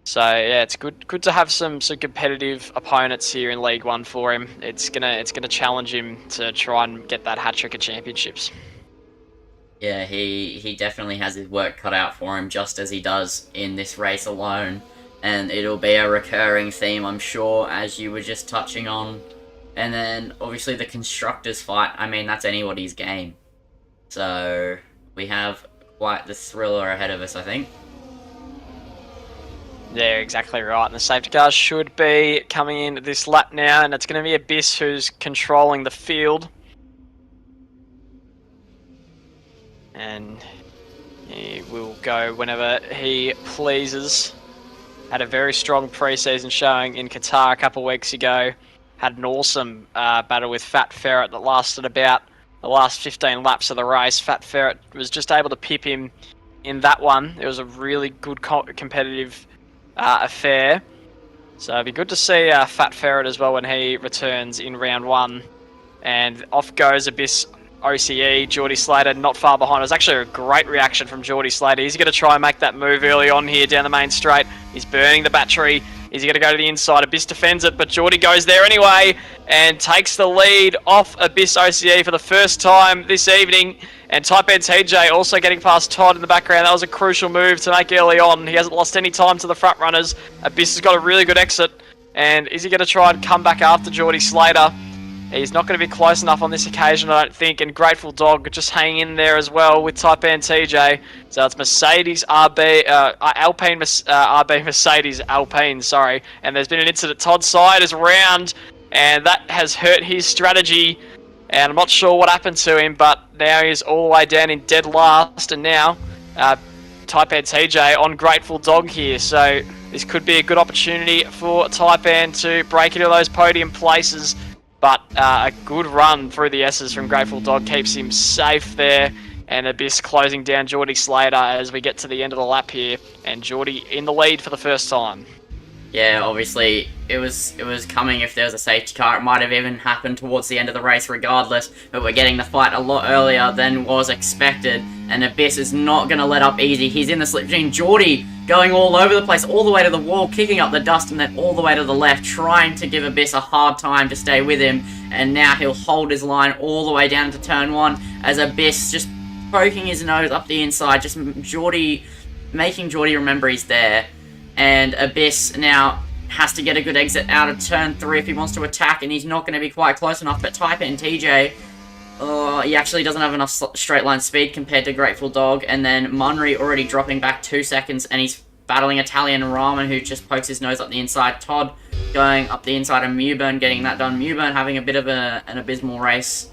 So yeah, it's good to have some competitive opponents here in League 1 for him. It's gonna challenge him to try and get that hat trick of championships. Yeah, he definitely has his work cut out for him, just as he does in this race alone. And it'll be a recurring theme, I'm sure, as you were just touching on. And then, obviously, the Constructors fight, I mean, that's anybody's game. So, we have quite the thriller ahead of us, I think. Yeah, exactly right. And the safety cars should be coming in this lap now, and it's going to be Abyss who's controlling the field. And he will go whenever he pleases. Had a very strong pre-season showing in Qatar a couple of weeks ago. Had an awesome battle with Fat Ferret that lasted about the last 15 laps of the race. Fat Ferret was just able to pip him in that one. It was a really good competitive affair. So it'd be good to see Fat Ferret as well when he returns in round 1. And off goes Abyss OCE, Geordie Slater not far behind. It was actually a great reaction from Geordie Slater. He's going to try and make that move early on here down the main straight. He's burning the battery. Is he going to go to the inside? Abyss defends it, but Geordie goes there anyway and takes the lead off Abyss OCE for the first time this evening. And Type N TJ also getting past Todd in the background. That was a crucial move to make early on. He hasn't lost any time to the front runners. Abyss has got a really good exit. And is he going to try and come back after Geordie Slater? He's not going to be close enough on this occasion, I don't think. And Grateful Dog just hanging in there as well with Type N TJ. So it's Mercedes RB, Alpine, RB Mercedes Alpine, sorry. And there's been an incident. Todd's side is round, and that has hurt his strategy. And I'm not sure what happened to him, but now he's all the way down in dead last. And now Type N TJ on Grateful Dog here. So this could be a good opportunity for Type N to break into those podium places. But a good run through the S's from Grateful Dog keeps him safe there. And Abyss closing down Geordie Slater as we get to the end of the lap here. And Geordie in the lead for the first time. Yeah, obviously, it was coming if there was a safety car. It might have even happened towards the end of the race regardless. But we're getting the fight a lot earlier than was expected. And Abyss is not going to let up easy. He's in the slipstream. Geordie going all over the place, all the way to the wall, kicking up the dust, and then all the way to the left, trying to give Abyss a hard time to stay with him. And now he'll hold his line all the way down to turn 1 as Abyss just poking his nose up the inside, just making Geordie remember he's there. And Abyss now has to get a good exit out of turn 3 if he wants to attack, and he's not going to be quite close enough. But Type N TJ, he actually doesn't have enough straight line speed compared to Grateful Dog. And then Munry already dropping back 2 seconds, and he's battling Italian Ramen, who just pokes his nose up the inside. Todd going up the inside, and Mewburn getting that done. Mewburn having a bit of an abysmal race.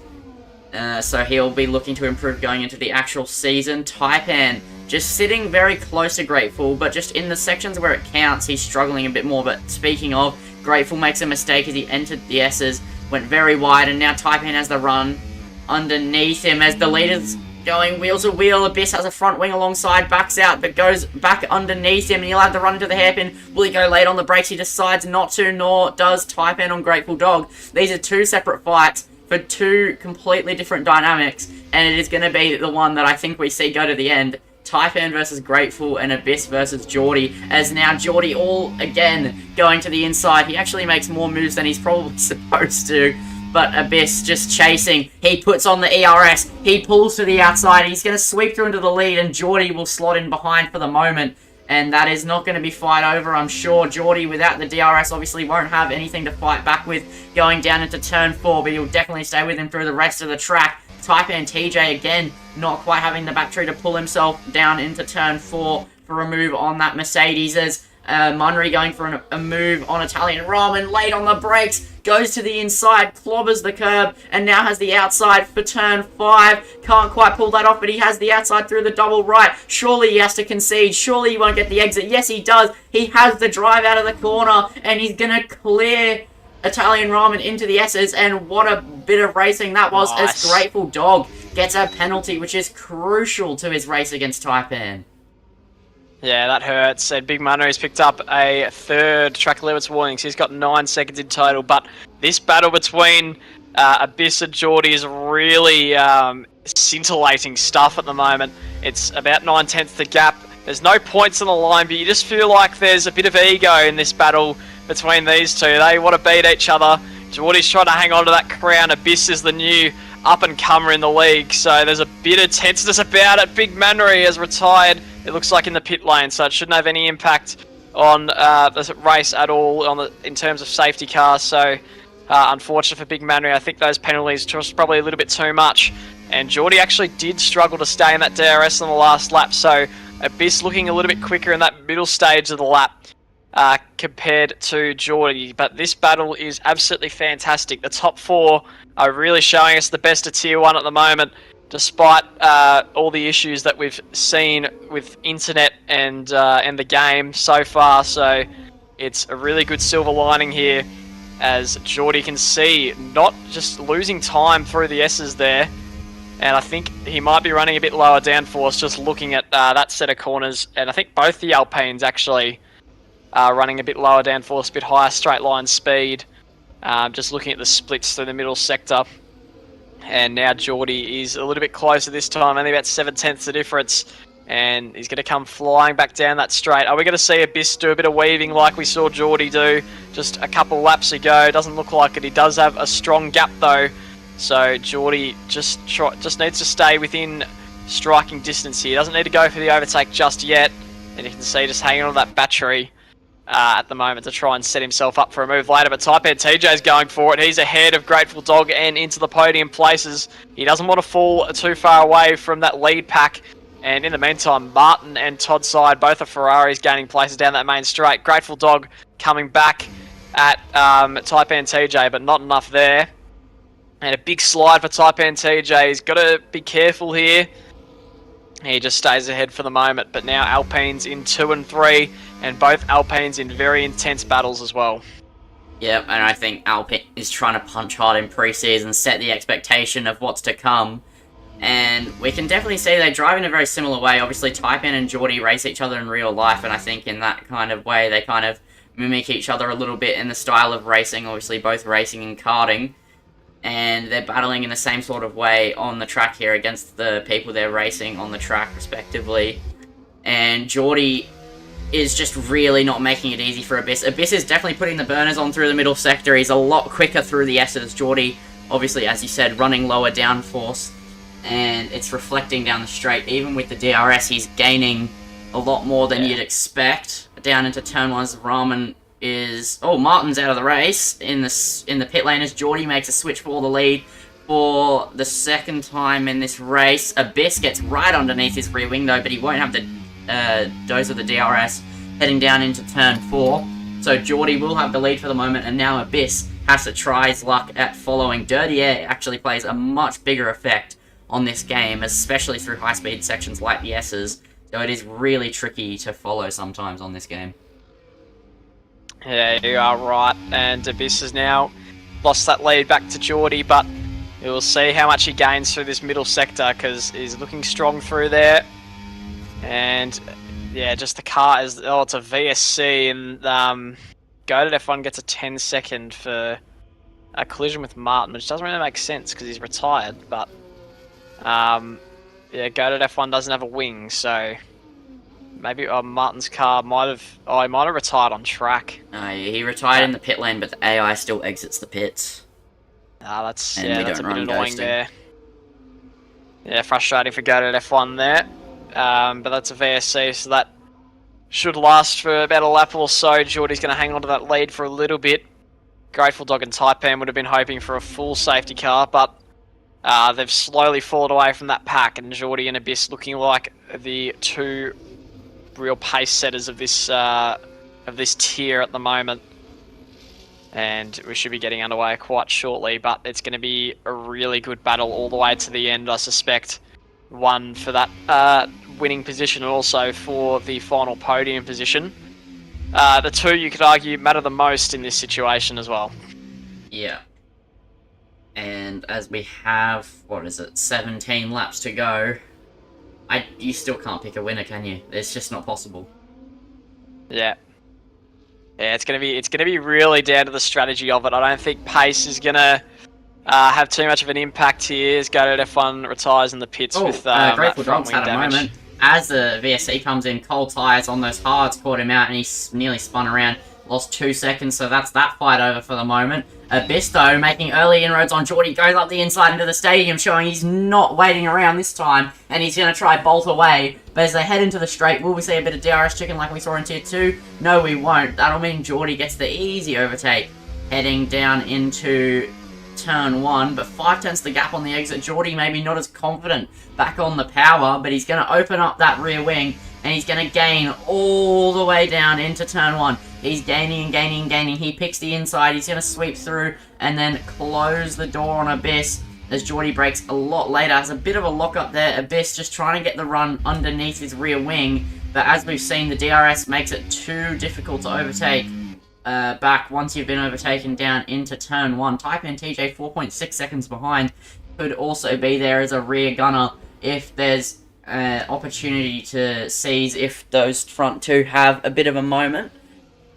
So he'll be looking to improve going into the actual season. Type N just sitting very close to Grateful, but just in the sections where it counts, he's struggling a bit more. But speaking of, Grateful makes a mistake as he entered the S's, went very wide, and now Type N has the run underneath him as the leader's going wheel to wheel. Abyss has a front wing alongside, backs out, but goes back underneath him, and he'll have the run into the hairpin. Will he go late on the brakes? He decides not to, nor does Type N on Grateful Dog. These are 2 separate fights for 2 completely different dynamics, and it is going to be the one that I think we see go to the end. Type N versus Grateful and Abyss versus Geordie, as now Geordie all again going to the inside. He actually makes more moves than he's probably supposed to, but Abyss just chasing. He puts on the ERS, he pulls to the outside, he's going to sweep through into the lead, and Geordie will slot in behind for the moment. And that is not going to be fight over, I'm sure. Geordie, without the DRS, obviously won't have anything to fight back with going down into turn 4, but he'll definitely stay with him through the rest of the track. Type N TJ, again, not quite having the battery to pull himself down into turn 4 for a move on that Mercedes, as Munry going for a move on Italian Ramen, late on the brakes, goes to the inside, clobbers the curb, and now has the outside for turn 5. Can't quite pull that off, but he has the outside through the double right. Surely he has to concede. Surely he won't get the exit. Yes, he does. He has the drive out of the corner, and he's going to clear Italian Ramen into the S's, and what a bit of racing that was. Nice. As Grateful Dog gets a penalty, which is crucial to his race against Type N. Yeah, that hurts. And Big Munry's picked up a 3rd track limits warning, so he's got 9 seconds in total. But this battle between Abyss and Geordie is really scintillating stuff at the moment. It's about 9/10 the gap. There's no points on the line, but you just feel like there's a bit of ego in this battle between these two. They want to beat each other. Geordie's trying to hang on to that crown. Abyss is the new up-and-comer in the league, so there's a bit of tenseness about it. Big Munry has retired, it looks like, in the pit lane, so it shouldn't have any impact on the race at all in terms of safety cars. So unfortunate for Big Munry. I think those penalties just probably a little bit too much, and Geordie actually did struggle to stay in that DRS on the last lap, so Abyss looking a little bit quicker in that middle stage of the lap compared to Geordie. But this battle is absolutely fantastic. The top 4 are really showing us the best of Tier 1 at the moment. despite all the issues that we've seen with internet and the game so far. So it's a really good silver lining here, as Geordie can see not just losing time through the S's there. And I think he might be running a bit lower downforce just looking at that set of corners. And I think both the Alpines actually are running a bit lower downforce, a bit higher straight line speed. Just looking at the splits through the middle sector. And now Geordie is a little bit closer this time, only about 7/10 the difference. And he's going to come flying back down that straight. Are we going to see Abyss do a bit of weaving like we saw Geordie do just a couple laps ago? Doesn't look like it. He does have a strong gap though. So Geordie just needs to stay within striking distance here. Doesn't need to go for the overtake just yet. And you can see just hanging on that battery at the moment to try and set himself up for a move later. But Taipan TJ's going for it. He's ahead of Grateful Dog and into the podium places. He doesn't want to fall too far away from that lead pack. And in the meantime, Martin and Todd Side, both are Ferraris gaining places down that main straight. Grateful Dog coming back at Taipan TJ, but not enough there. And a big slide for Taipan TJ. He's got to be careful here. He just stays ahead for the moment. But now Alpines in 2 and 3, and both Alpines in very intense battles as well. Yep, and I think Alpine is trying to punch hard in pre-season, set the expectation of what's to come. And we can definitely see they drive in a very similar way. Obviously, Taipan and Geordie race each other in real life, and I think in that kind of way they kind of mimic each other a little bit in the style of racing. Obviously, both racing and karting. And they're battling in the same sort of way on the track here against the people they're racing on the track, respectively. And Geordie is just really not making it easy for Abyss. Abyss is definitely putting the burners on through the middle sector. He's a lot quicker through the S's. Geordie, obviously, as you said, running lower downforce. And it's reflecting down the straight. Even with the DRS, he's gaining a lot more than you'd expect. Down into turn 1's Ramen is... Oh, Martin's out of the race in the pit lane as Geordie makes a switch for the lead for the second time in this race. Abyss gets right underneath his rear wing though, but he won't have the dose of the DRS heading down into turn 4. So Geordie will have the lead for the moment, and now Abyss has to try his luck at following. Dirty Air actually plays a much bigger effect on this game, especially through high-speed sections like the S's. So it is really tricky to follow sometimes on this game. Yeah, you are right. And Abyss has now lost that lead back to Geordie, but we'll see how much he gains through this middle sector, because he's looking strong through there. And yeah, just the car is... Oh, it's a VSC, and Goated F1 gets a 10-second for a collision with Martin, which doesn't really make sense because he's retired, but... yeah, Goated F1 doesn't have a wing, so maybe Martin's car might have... Oh, he might have retired on track. He retired in the pit lane, but the AI still exits the pits. That's And that's a bit annoying ghosting there. Yeah, frustrating for Goated F1 there. But that's a VSC, so that should last for about a lap or so. Geordie's going to hang on to that lead for a little bit. Grateful Dog and Taipan would have been hoping for a full safety car, but they've slowly fallen away from that pack, and Geordie and Abyss looking like the two real pace setters of this tier at the moment. And we should be getting underway quite shortly, but it's going to be a really good battle all the way to the end, I suspect. One for that winning position, and also for the final podium position. The two, you could argue, matter the most in this situation as well. Yeah. And as we have, 17 laps to go, you still can't pick a winner, can you? It's just not possible. Yeah. Yeah, it's gonna be really down to the strategy of it. I don't think pace is gonna have too much of an impact here. As Goated F1 retires in the pits with Grateful front Dog's wing had a damage. moment. As the VSC comes in, cold tyres on those hards caught him out, and he nearly spun around. Lost 2 seconds, so that's that fight over for the moment. Abyss, though, making early inroads on Geordie, goes up the inside into the stadium, showing he's not waiting around this time, and he's going to try bolt away. But as they head into the straight, will we see a bit of DRS chicken like we saw in Tier 2? No, we won't. That'll mean Geordie gets the easy overtake, heading down into turn 1, but 5/10 the gap on the exit. Geordie maybe not as confident back on the power, but he's going to open up that rear wing, and he's going to gain all the way down into turn 1. He's gaining and gaining and gaining. He picks the inside. He's going to sweep through and then close the door on Abyss. as Geordie breaks a lot later. Has a bit of a lock up there. Abyss just trying to get the run underneath his rear wing, but as we've seen, the DRS makes it too difficult to overtake back once you've been overtaken down into turn 1. Type N TJ 4.6 seconds behind, could also be there as a rear gunner if there's opportunity to seize if those front two have a bit of a moment.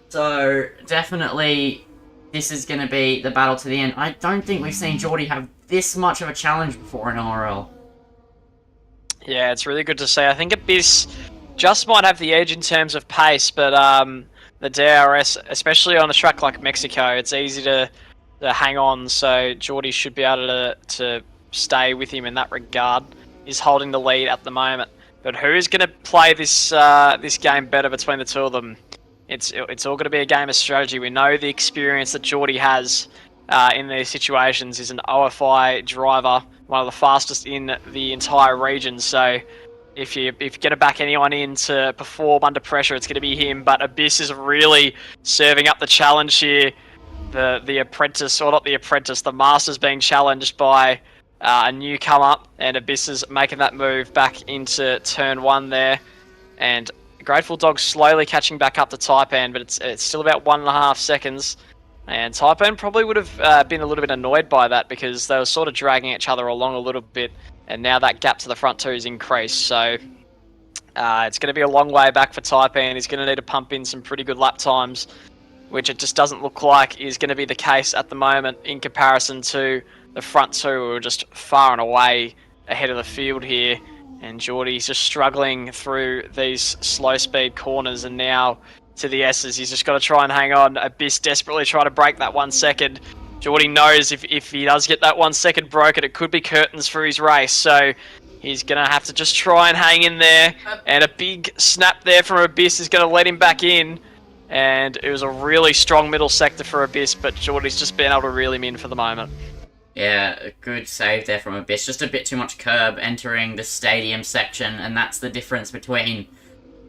So definitely this is going to be the battle to the end. I don't think we've seen Geordie have this much of a challenge before in ORL. Yeah, it's really good to see. I think Abyss just might have the edge in terms of pace, but the DRS, especially on a track like Mexico, it's easy to hang on, so Geordie should be able to stay with him in that regard. He's holding the lead at the moment. But who's going to play this this game better between the two of them? It's all going to be a game of strategy. We know the experience that Geordie has in these situations. Is an OFI driver, one of the fastest in the entire region. So if you're going to back anyone in to perform under pressure, it's going to be him. But Abyss is really serving up the challenge here. The apprentice, or not the apprentice, the master's being challenged by a newcomer, and Abyss is making that move back into turn 1 there. And Grateful Dog slowly catching back up to Taipan, but it's still about 1.5 seconds. And Taipan probably would have been a little bit annoyed by that, because they were sort of dragging each other along a little bit, and now that gap to the front two is increased. So it's going to be a long way back for Taipan. He's going to need to pump in some pretty good lap times, which it just doesn't look like is going to be the case at the moment in comparison to the front two, who are just far and away ahead of the field here. And Geordie's just struggling through these slow speed corners, and now to the S's, he's just got to try and hang on. Abyss desperately trying to break that 1 second. Geordie knows if he does get that 1 second broken, it could be curtains for his race, so he's going to have to just try and hang in there. And a big snap there from Abyss is going to let him back in. And it was a really strong middle sector for Abyss, but Geordie's just been able to reel him in for the moment. Yeah, a good save there from Abyss. Just a bit too much curb entering the stadium section, and that's the difference between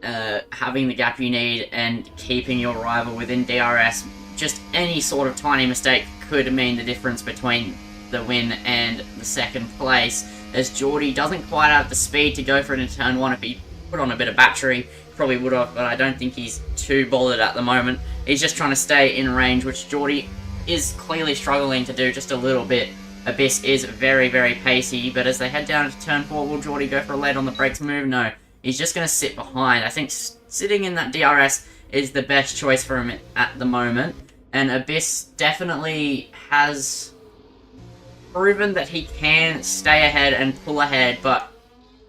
having the gap you need and keeping your rival within DRS. Just any sort of tiny mistake could mean the difference between the win and the second place, as Geordie doesn't quite have the speed to go for it in turn 1. If he put on a bit of battery, probably would have, but I don't think he's too bothered at the moment. He's just trying to stay in range, which Geordie is clearly struggling to do just a little bit. Abyss is very, very pacey, but as they head down into turn 4, will Geordie go for a late on the brakes move? No. He's just going to sit behind. I think sitting in that DRS is the best choice for him at the moment. And Abyss definitely has proven that he can stay ahead and pull ahead, but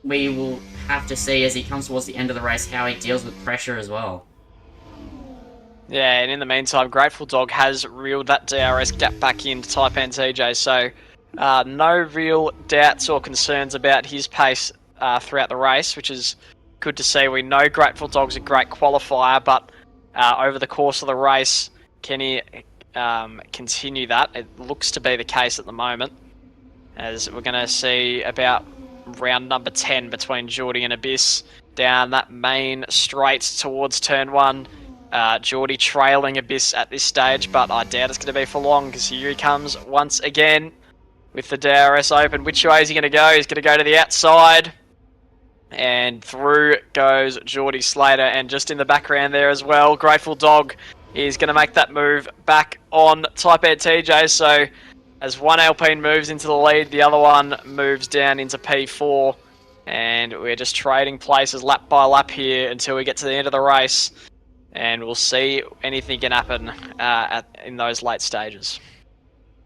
we will have to see as he comes towards the end of the race how he deals with pressure as well. Yeah, and in the meantime, Grateful Dog has reeled that DRS gap back into Taipan TJ, so no real doubts or concerns about his pace throughout the race, which is good to see. We know Grateful Dog's a great qualifier, but over the course of the race, can he continue that? It looks to be the case at the moment, as we're going to see about round number 10 between Geordie and Abyss down that main straight towards turn 1. Geordie trailing Abyss at this stage, but I doubt it's going to be for long, because here he comes once again with the DRS open. Which way is he going to go? He's going to go to the outside, and through goes Geordie Slater, and just in the background there as well, Grateful Dog is going to make that move back on Taipan TJ. So as one Alpine moves into the lead, the other one moves down into P4, and we're just trading places lap by lap here until we get to the end of the race. And we'll see anything can happen in those late stages.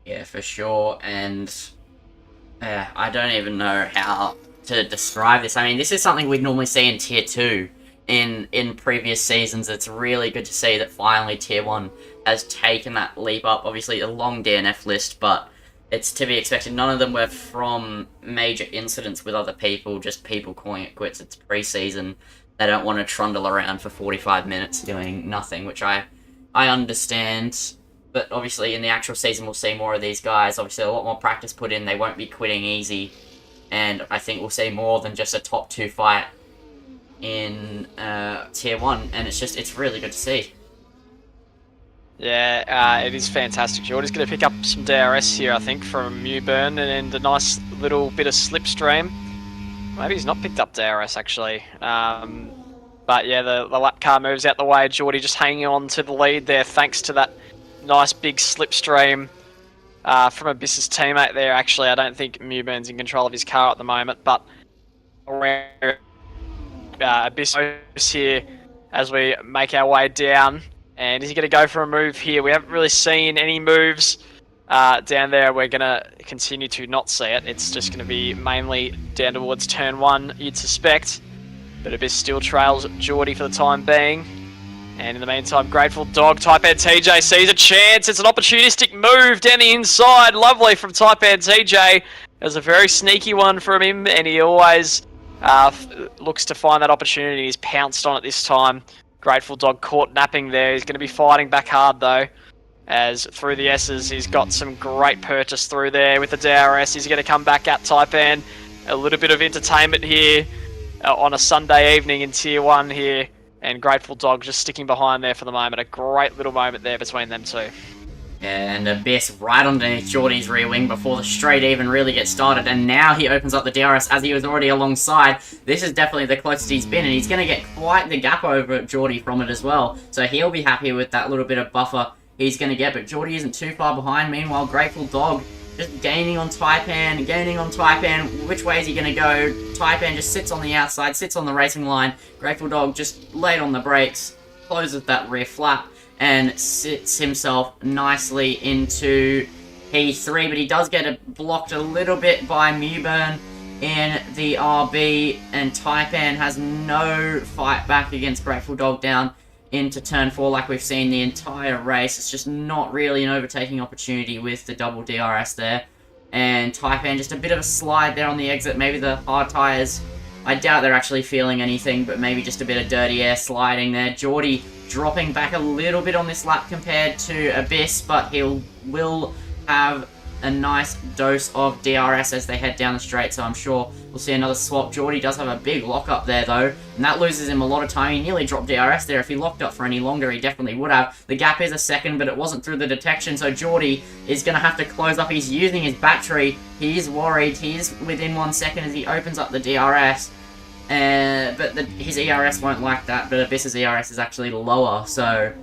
Yeah, for sure. And I don't even know how to describe this. I mean, this is something we'd normally see in Tier 2 in previous seasons. It's really good to see that finally Tier 1 has taken that leap up. Obviously, a long DNF list, but it's to be expected. None of them were from major incidents with other people, just people calling it quits. It's pre-season. They don't want to trundle around for 45 minutes doing nothing, which I understand. But obviously in the actual season we'll see more of these guys. Obviously a lot more practice put in. They won't be quitting easy. And I think we'll see more than just a top 2 fight in Tier 1. And it's really good to see. Yeah, it is fantastic. Geordie's going to pick up some DRS here, I think, from Mewburn, and a nice little bit of slipstream. Maybe he's not picked up DRS, actually. But yeah, the lap car moves out the way. Geordie just hanging on to the lead there, thanks to that nice big slipstream from Abyss's teammate there. Actually, I don't think Mewburn's in control of his car at the moment, but Abyss here as we make our way down. And is he going to go for a move here? We haven't really seen any moves down there. We're going to continue to not see it. It's just going to be mainly down towards turn 1, you'd suspect. But Abyss still trails Geordie for the time being. And in the meantime, Grateful Dog, Taipan TJ sees a chance. It's an opportunistic move down the inside. Lovely from Taipan TJ. It was a very sneaky one from him, and he always looks to find that opportunity. He's pounced on it this time. Grateful Dog caught napping there. He's going to be fighting back hard, though, as through the S's, he's got some great purchase through there with the DRS. He's going to come back at Taipan. A little bit of entertainment here on a Sunday evening in Tier 1 here. And Grateful Dog just sticking behind there for the moment. A great little moment there between them two. Yeah, and Abyss right underneath Geordie's rear wing before the straight even really gets started, and now he opens up the DRS as he was already alongside. This is definitely the closest he's been, and he's going to get quite the gap over Geordie from it as well. So he'll be happy with that little bit of buffer he's going to get, but Geordie isn't too far behind. Meanwhile, Grateful Dog just gaining on Taipan. Which way is he going to go? Taipan just sits on the outside, sits on the racing line. Grateful Dog just late on the brakes, closes that rear flap, and sits himself nicely into P3, but he does get blocked a little bit by Mewburn in the RB, and Taipan has no fight back against Grateful Dog down into turn 4 like we've seen the entire race. It's just not really an overtaking opportunity with the double DRS there. And Taipan just a bit of a slide there on the exit. Maybe the hard tyres, I doubt they're actually feeling anything, but maybe just a bit of dirty air sliding there. Geordie dropping back a little bit on this lap compared to Abyss, but will have a nice dose of DRS as they head down the straight, so I'm sure we'll see another swap. Geordie does have a big lock up there though, and that loses him a lot of time. He nearly dropped DRS there. If he locked up for any longer, he definitely would have. The gap is a second, but it wasn't through the detection, so Geordie is going to have to close up. He's using his battery. He is worried. He is within 1 second as he opens up the DRS. But his ERS won't like that, but Abyss's ERS is actually lower, so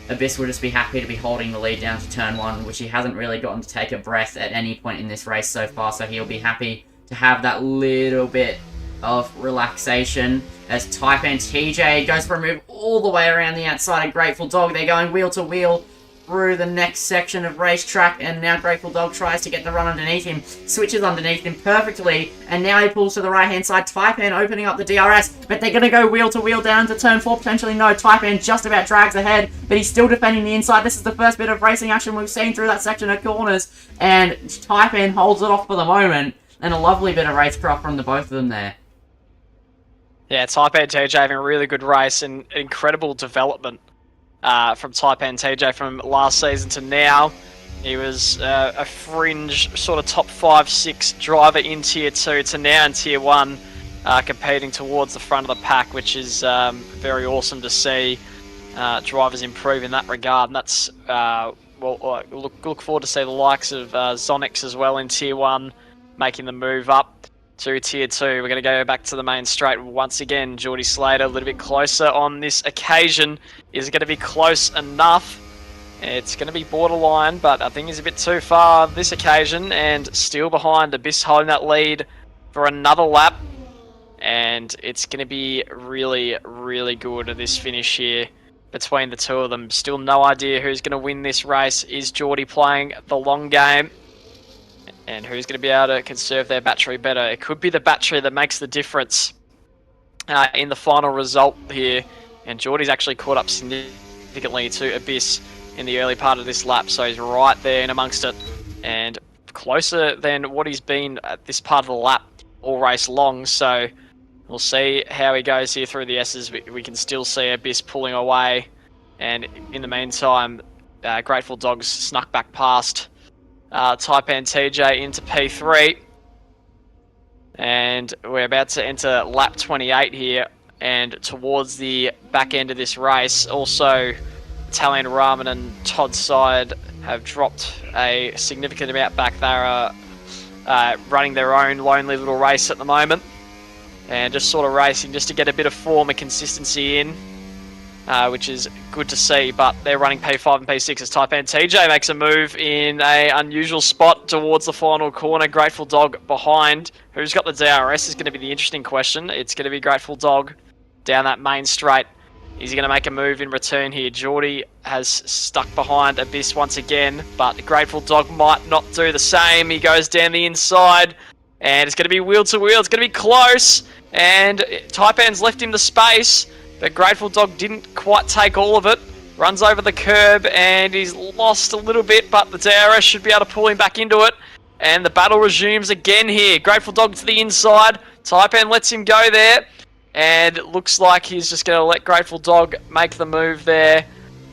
Abyss will just be happy to be holding the lead down to turn 1, which he hasn't really gotten to take a breath at any point in this race so far, so he'll be happy to have that little bit of relaxation as Taipan TJ goes for a move all the way around the outside of Grateful Dog. They're going wheel to wheel through the next section of racetrack, and now Grateful Dog tries to get the run underneath him, switches underneath him perfectly, and now he pulls to the right hand side. Taipan opening up the DRS, but they're going to go wheel to wheel down to turn 4, potentially no. Taipan just about drags ahead, but he's still defending the inside. This is the first bit of racing action we've seen through that section of corners, and Taipan holds it off for the moment, and a lovely bit of racecraft from the both of them there. Yeah, Taipan TJ having a really good race and incredible development from Taipan TJ from last season to now. He was a fringe sort of top 5-6 driver in Tier 2 to now in Tier 1, competing towards the front of the pack, which is very awesome to see drivers improve in that regard. And that's, look forward to see the likes of Zonix as well in Tier 1 making the move up to Tier 2. We're going to go back to the main straight once again. Geordie Slater a little bit closer on this occasion. Is it going to be close enough? It's going to be borderline, but I think he's a bit too far this occasion, and still behind. Abyss holding that lead for another lap, and it's going to be really, really good at this finish here between the two of them. Still no idea who's going to win this race. Is Geordie playing the long game? And who's going to be able to conserve their battery better? It could be the battery that makes the difference in the final result here. And Geordie's actually caught up significantly to Abyss in the early part of this lap, so he's right there in amongst it, and closer than what he's been at this part of the lap all race long. So we'll see how he goes here through the S's. We can still see Abyss pulling away, and in the meantime, Grateful Dogs snuck back past Taipan TJ into P3, and we're about to enter lap 28 here, and towards the back end of this race. Also, Italian Ramen and Todd's side have dropped a significant amount back. They're running their own lonely little race at the moment, and just sort of racing just to get a bit of form and consistency in, which is good to see. But they're running P5 and P6 as Taipan TJ makes a move in a unusual spot towards the final corner. Grateful Dog behind. Who's got the DRS is going to be the interesting question. It's going to be Grateful Dog down that main straight. Is he going to make a move in return here? Geordie has stuck behind Abyss once again, but Grateful Dog might not do the same. He goes down the inside, and it's going to be wheel to wheel. It's going to be close, and Taipan's left him the space, but Grateful Dog didn't quite take all of it. Runs over the curb, and he's lost a little bit, but the DRS should be able to pull him back into it. And the battle resumes again here. Grateful Dog to the inside. Taipan lets him go there. And it looks like he's just going to let Grateful Dog make the move there.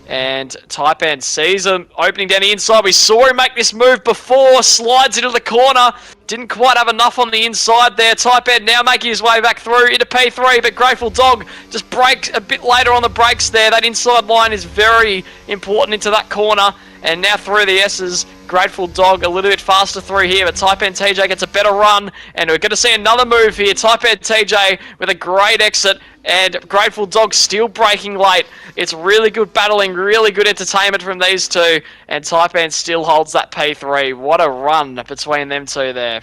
And Taipan sees him opening down the inside. We saw him make this move before. Slides into the corner. Didn't quite have enough on the inside there. Taipan now making his way back through into P3. But Grateful Dog just brakes a bit later on the brakes there. That inside line is very important into that corner. And now through the S's, Grateful Dog a little bit faster through here, but Taipan TJ gets a better run, and we're going to see another move here. Taipan TJ with a great exit, and Grateful Dog still braking late. It's really good battling, really good entertainment from these two, and Taipan still holds that P3. What a run between them two there.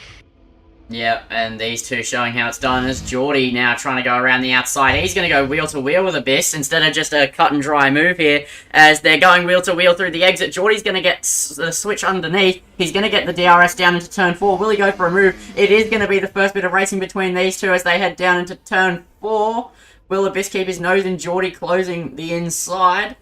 Yeah, and these two showing how it's done. As Geordie now trying to go around the outside. He's going to go wheel to wheel with Abyss instead of just a cut and dry move here. As they're going wheel to wheel through the exit, Geordie's going to get the switch underneath. He's going to get the DRS down into turn 4. Will he go for a move? It is going to be the first bit of racing between these two as they head down into turn 4. Will Abyss keep his nose in? Geordie closing the inside.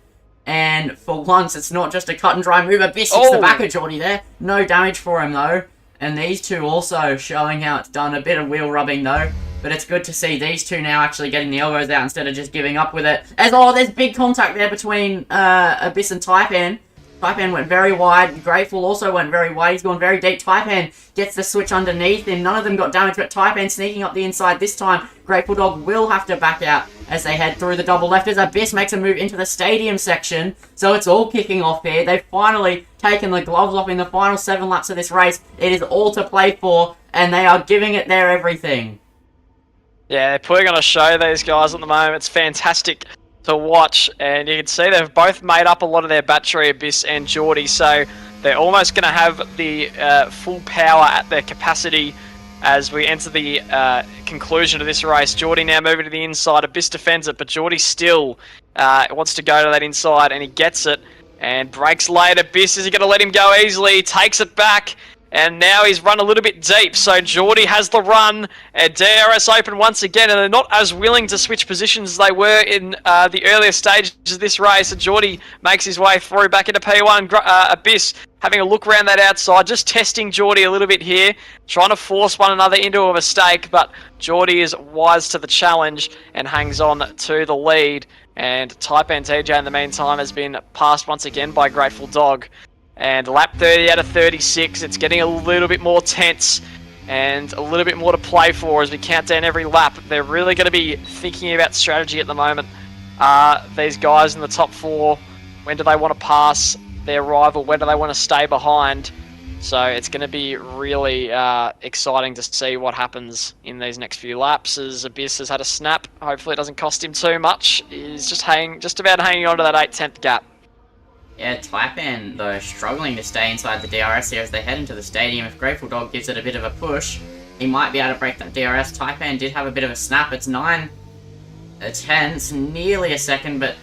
And for once, it's not just a cut and dry move. Abyss hits the back of Geordie there. No damage for him though. And these two also showing how it's done. A bit of wheel rubbing though. But it's good to see these two now actually getting the elbows out instead of just giving up with it. As there's big contact there between Abyss and Taipan. Taipan went very wide. Grateful also went very wide. He's gone very deep. Taipan gets the switch underneath him. None of them got damage, but Taipan sneaking up the inside this time. Grateful Dog will have to back out as they head through the double left as Abyss makes a move into the stadium section. So it's all kicking off here. They've finally taken the gloves off in the final 7 laps of this race. It is all to play for, and they are giving it their everything. Yeah, they're putting on a show, these guys, at the moment. It's fantastic to watch, and you can see they've both made up a lot of their battery, Abyss and Geordie, so they're almost going to have the full power at their capacity as we enter the conclusion of this race. Geordie now moving to the inside. Abyss defends it, but Geordie still wants to go to that inside, and he gets it and breaks late. Abyss, is he going to let him go easily? He takes it back, and now he's run a little bit deep, so Geordie has the run, and DRS open once again, and they're not as willing to switch positions as they were in the earlier stages of this race. And Geordie makes his way through back into P1. Abyss having a look around that outside, just testing Geordie a little bit here, trying to force one another into a mistake, but Geordie is wise to the challenge and hangs on to the lead. And Taipan TJ in the meantime has been passed once again by Grateful Dog. And lap 30 out of 36, it's getting a little bit more tense and a little bit more to play for as we count down every lap. They're really going to be thinking about strategy at the moment. These guys in the top 4, when do they want to pass their rival? When do they want to stay behind? So it's going to be really exciting to see what happens in these next few laps as Abyss has had a snap. Hopefully it doesn't cost him too much. He's just about hanging on to that 8/10 gap. Yeah, Taipan, though, struggling to stay inside the DRS here as they head into the stadium. If Grateful Dog gives it a bit of a push, he might be able to break that DRS. Taipan did have a bit of a snap. It's 9/10, nearly a second, but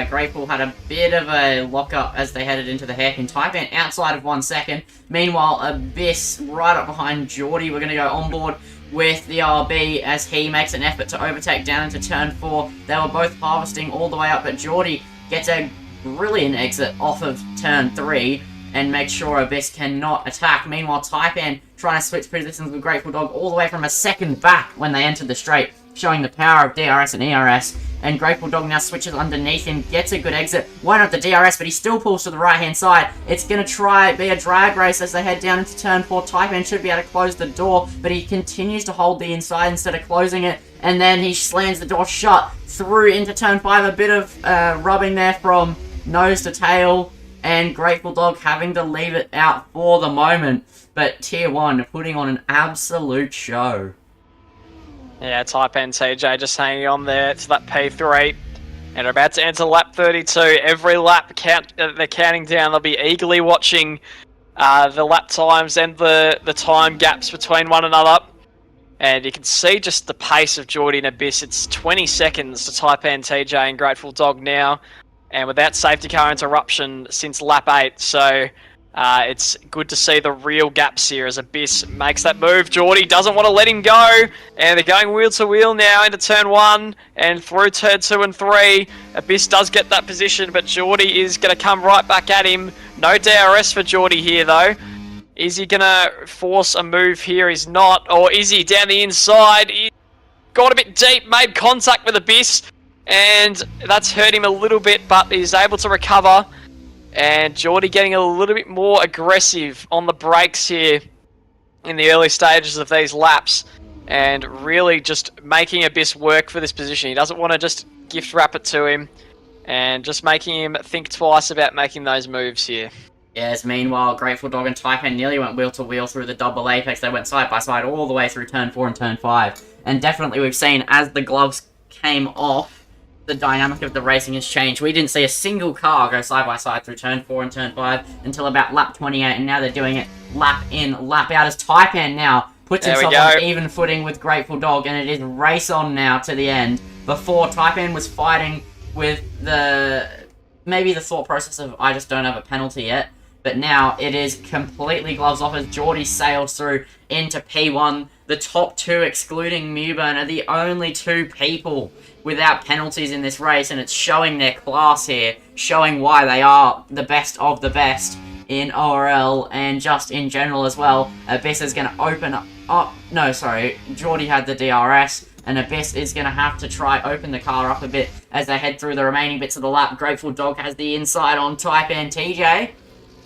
Grateful had a bit of a lock-up as they headed into the hairpin. Taipan outside of 1 second. Meanwhile, Abyss right up behind Geordie. We're going to go on board with the RB as he makes an effort to overtake down into turn 4. They were both harvesting all the way up, but Geordie gets a brilliant exit off of turn 3 and makes sure Abyss cannot attack. Meanwhile, Taipan trying to switch positions with Grateful Dog all the way from a second back when they entered the straight, showing the power of DRS and ERS. And Grateful Dog now switches underneath him, gets a good exit. Why not the DRS, but he still pulls to the right-hand side. It's going to try be a drag race as they head down into turn 4. Taipan should be able to close the door, but he continues to hold the inside instead of closing it. And then he slams the door shut through into turn 5. A bit of rubbing there from nose to tail, and Grateful Dog having to leave it out for the moment. But Tier 1 putting on an absolute show. Yeah, Taipan TJ just hanging on there to that P3. And are about to enter lap 32. Every lap they're counting down. They'll be eagerly watching the lap times and the time gaps between one another. And you can see just the pace of Geordie and Abyss. It's 20 seconds to Taipan TJ and Grateful Dog now. And without safety car interruption since lap 8. So it's good to see the real gaps here as Abyss makes that move. Geordie doesn't want to let him go. And they're going wheel to wheel now into turn 1 and through turn 2 and 3. Abyss does get that position, but Geordie is going to come right back at him. No DRS for Geordie here though. Is he going to force a move here? He's not. Or is he down the inside? He got a bit deep, made contact with Abyss, and that's hurt him a little bit, but he's able to recover. And Geordie getting a little bit more aggressive on the brakes here in the early stages of these laps, and really just making Abyss work for this position. He doesn't want to just gift wrap it to him, and just making him think twice about making those moves here. Yes, meanwhile, Grateful Dog and Taipan nearly went wheel to wheel through the double apex. They went side by side all the way through turn 4 and turn 5. And definitely we've seen, as the gloves came off, the dynamic of the racing has changed. We didn't see a single car go side by side through turn 4 and turn 5 until about lap 28, and now they're doing it lap in, lap out, as Taipan now puts himself on even footing with Grateful Dog, and it is race on now to the end. Before, Taipan was fighting with maybe the thought process of, I just don't have a penalty yet. But now it is completely gloves off as Geordie sails through into P1. The top 2, excluding Mewburn, are the only 2 people without penalties in this race, and it's showing their class here, showing why they are the best of the best in ORL and just in general as well. Abyss is going to open up. No, sorry, Geordie had the DRS, and Abyss is going to have to try open the car up a bit as they head through the remaining bits of the lap. Grateful Dog has the inside on Taipan TJ.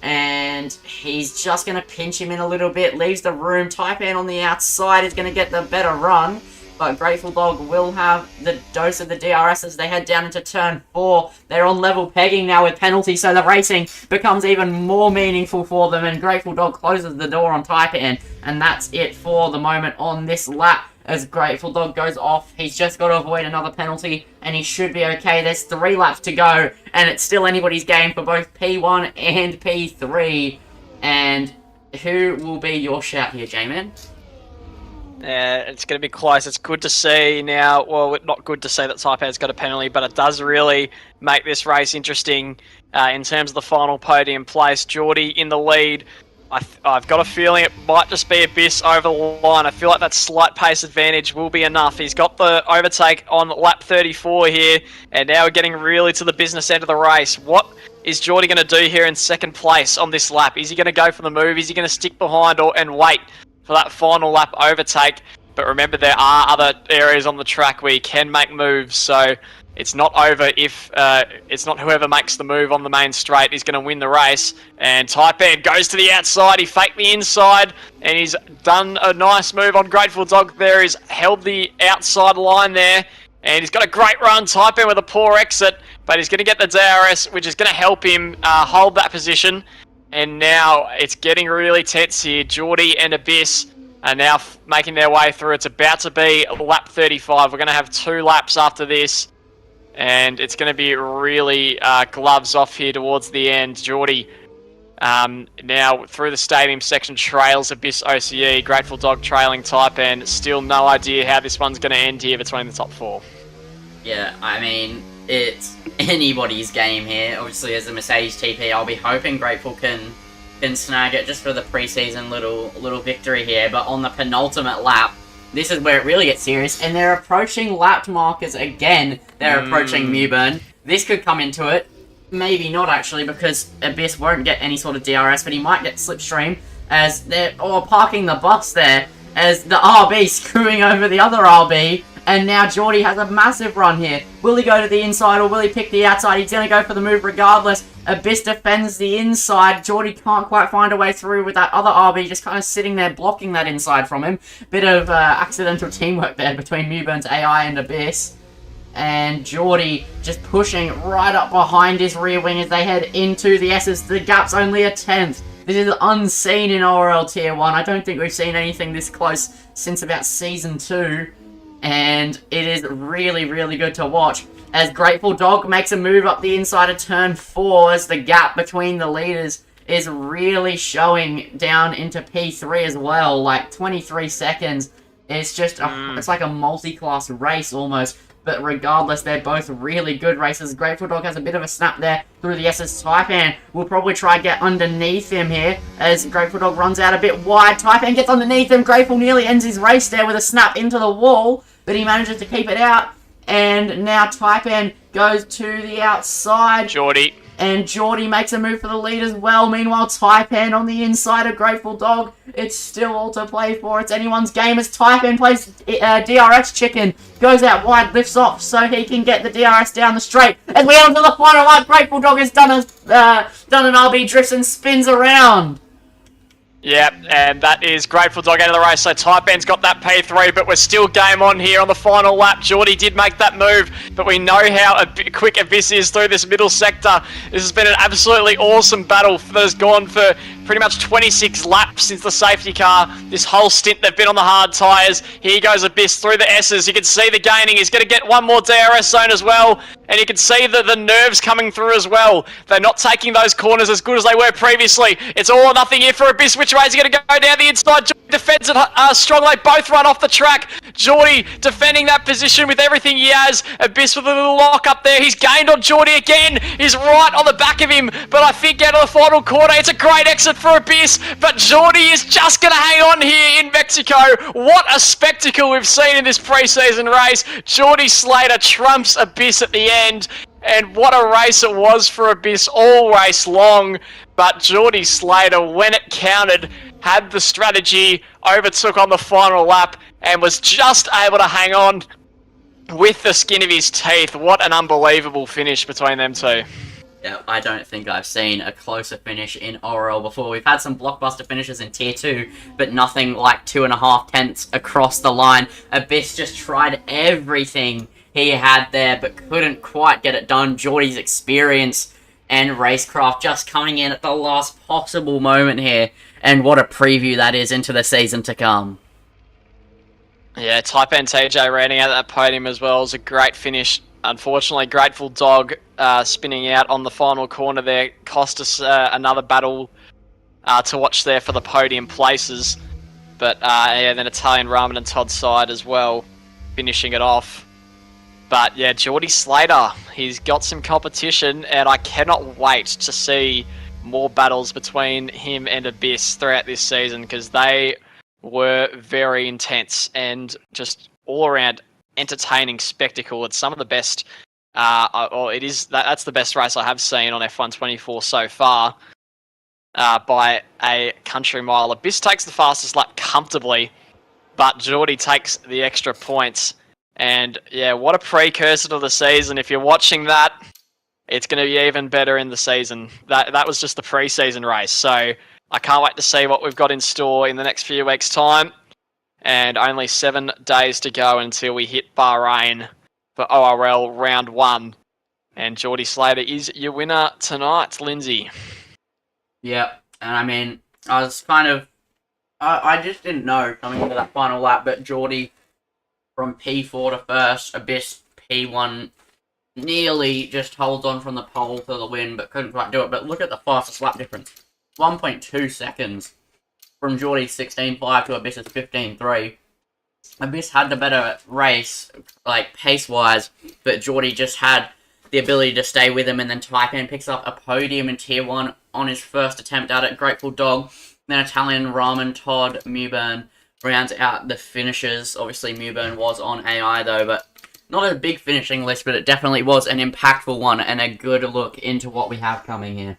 And he's just going to pinch him in a little bit, leaves the room. Taipan on the outside is going to get the better run, but Grateful Dog will have the dose of the DRS as they head down into turn 4. They're on level pegging now with penalties, so the racing becomes even more meaningful for them, and Grateful Dog closes the door on Taipan, and that's it for the moment on this lap. As Grateful Dog goes off, he's just got to avoid another penalty, and he should be okay. There's 3 laps to go, and it's still anybody's game for both P1 and P3. And who will be your shout here, J-Man? Yeah, it's going to be close. It's good to see now. Well, not good to see that Taipan's got a penalty, but it does really make this race interesting in terms of the final podium place. Geordie in the lead. I've got a feeling it might just be Abyss over the line. I feel like that slight pace advantage will be enough. He's got the overtake on lap 34 here, and now we're getting really to the business end of the race. What is Geordie going to do here in second place on this lap? Is he going to go for the move? Is he going to stick behind and wait for that final lap overtake? But remember, there are other areas on the track where you can make moves, so it's not over if it's not whoever makes the move on the main straight is going to win the race. And Taipan goes to the outside. He faked the inside, and he's done a nice move on Grateful Dog there. He's held the outside line there, and he's got a great run. Taipan with a poor exit, but he's going to get the DRS, which is going to help him hold that position. And now it's getting really tense here. Geordie and Abyss are now making their way through. It's about to be lap 35. We're going to have 2 laps after this. And it's going to be really gloves off here towards the end. Geordie now through the stadium section trails Abyss OCE. Grateful Dog trailing Taipan. Still no idea how this one's going to end here between the top 4. Yeah, I mean, it's anybody's game here. Obviously, as a Mercedes TP, I'll be hoping Grateful can snag it just for the preseason little victory here. But on the penultimate lap, this is where it really gets serious, and they're approaching lap markers again. They're approaching Mewburn. This could come into it. Maybe not, actually, because Abyss won't get any sort of DRS, but he might get slipstream as they're parking the bus there, as the RB screwing over the other RB, and now Geordie has a massive run here. Will he go to the inside, or will he pick the outside? He's going to go for the move regardless. Abyss defends the inside. Geordie can't quite find a way through with that other RB just kind of sitting there blocking that inside from him. Bit of accidental teamwork there between Mewburn's AI and Abyss. and Geordie just pushing right up behind his rear wing as they head into the S's. The gap's only a tenth. This is unseen in ORL Tier 1. I don't think we've seen anything this close since about Season 2. And it is really, really good to watch as Grateful Dog makes a move up the inside of Turn 4 as the gap between the leaders is really showing down into P3 as well. Like 23 seconds. It's just it's like a multi-class race almost. But regardless, they're both really good races. Grateful Dog has a bit of a snap there through the SS Taipan. We'll probably try to get underneath him here as Grateful Dog runs out a bit wide. Taipan gets underneath him. Grateful nearly ends his race there with a snap into the wall, but he manages to keep it out. And now Taipan goes to the outside. Geordie. And Geordie makes a move for the lead as well. Meanwhile, Taipan on the inside of Grateful Dog. It's still all to play for. It's anyone's game as Taipan plays DRS chicken. Goes out wide, lifts off so he can get the DRS down the straight. As we head to the final lap, Grateful Dog has done an RB drifts and spins around. Yep, and that is Grateful Dog out of the race. So Taipan's got that P3, but we're still game on here on the final lap. Geordie did make that move, but we know how quick Abyss is through this middle sector. This has been an absolutely awesome battle that has gone for pretty much 26 laps since the safety car. This whole stint they've been on the hard tyres. Here goes Abyss through the S's. You can see the gaining. He's going to get one more DRS zone as well. And you can see the nerves coming through as well. They're not taking those corners as good as they were previously. It's all or nothing here for Abyss. Which way is he going to go down the inside? Geordie defends it strong. They both run off the track. Geordie defending that position with everything he has. Abyss with a little lock up there. He's gained on Geordie again. He's right on the back of him. But I think out of the final corner, it's a great exit for Abyss. But Geordie is just going to hang on here in Mexico. What a spectacle we've seen in this pre-season race. Geordie Slater trumps Abyss at the end. And what a race it was for Abyss all race long. But Geordie Slater, when it counted, had the strategy, overtook on the final lap, and was just able to hang on with the skin of his teeth. What an unbelievable finish between them two. Yeah, I don't think I've seen a closer finish in ORL before. We've had some blockbuster finishes in Tier 2, but nothing like 2.5 tenths across the line. Abyss just tried everything he had there, but couldn't quite get it done. Geordie's experience and racecraft just coming in at the last possible moment here. And what a preview that is into the season to come. Yeah, Taipan TJ rounding out that podium as well. It was a great finish. Unfortunately, Grateful Dog spinning out on the final corner there cost us another battle to watch there for the podium places. But yeah, then Italian Ramen and Todd Side as well, finishing it off. But yeah, Geordie Slater, he's got some competition, and I cannot wait to see more battles between him and Abyss throughout this season, because they were very intense and just all around entertaining spectacle. It's some of the best, that's the best race I have seen on F1 24 so far, by a country mile. Abyss takes the fastest lap comfortably, but Geordie takes the extra points. And yeah, what a precursor to the season. If you're watching that, it's going to be even better in the season. That was just the pre-season race. So I can't wait to see what we've got in store in the next few weeks' time. And only 7 days to go until we hit Bahrain for ORL round 1. And Geordie Slater is your winner tonight, Lindsay. Yeah, and I mean, I was kind of... I just didn't know coming into that final lap, but Geordie from P4 to first, Abyss P1 nearly just holds on from the pole to the win, but couldn't quite do it. But look at the fastest lap difference. 1.2 seconds from Geordie's 16.5 to Abyss's 15.3. Abyss had the better race, like pace-wise, but Geordie just had the ability to stay with him, and then Taipan picks up a podium in Tier 1 on his first attempt at it. Grateful Dog, then Italian Ramen, Todd, Mewburn rounds out the finishes. Obviously, Mewburn was on AI, though, but not a big finishing list, but it definitely was an impactful one and a good look into what we have coming here.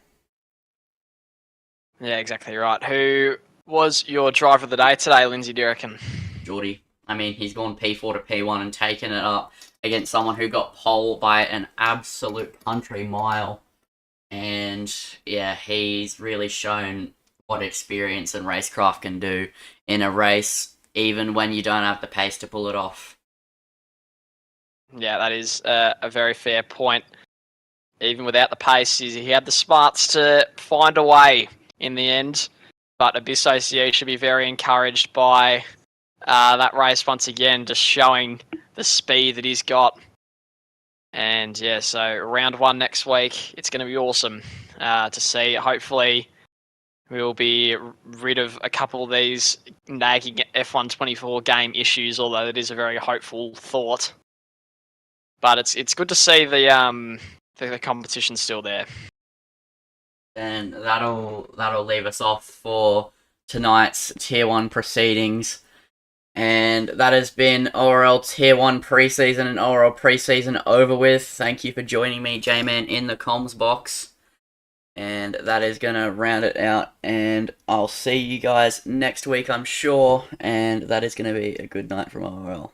Yeah, exactly right. Who was your driver of the day today, Lindsay, do you reckon? Geordie. I mean, he's gone P4 to P1 and taken it up against someone who got pole by an absolute country mile. And yeah, he's really shown what experience and racecraft can do in a race, even when you don't have the pace to pull it off. Yeah, that is a very fair point. Even without the pace, he had the smarts to find a way in the end. But Abyss should be very encouraged by that race once again, just showing the speed that he's got. And yeah, so round 1 next week, it's going to be awesome to see. Hopefully, we'll be rid of a couple of these nagging F124 game issues, although it is a very hopeful thought. But it's good to see the competition still there. And that'll leave us off for tonight's Tier 1 proceedings. And that has been ORL Tier 1 preseason and ORL preseason over with. Thank you for joining me, J-Man, in the comms box. And that is going to round it out. And I'll see you guys next week, I'm sure. And that is going to be a good night from ORL.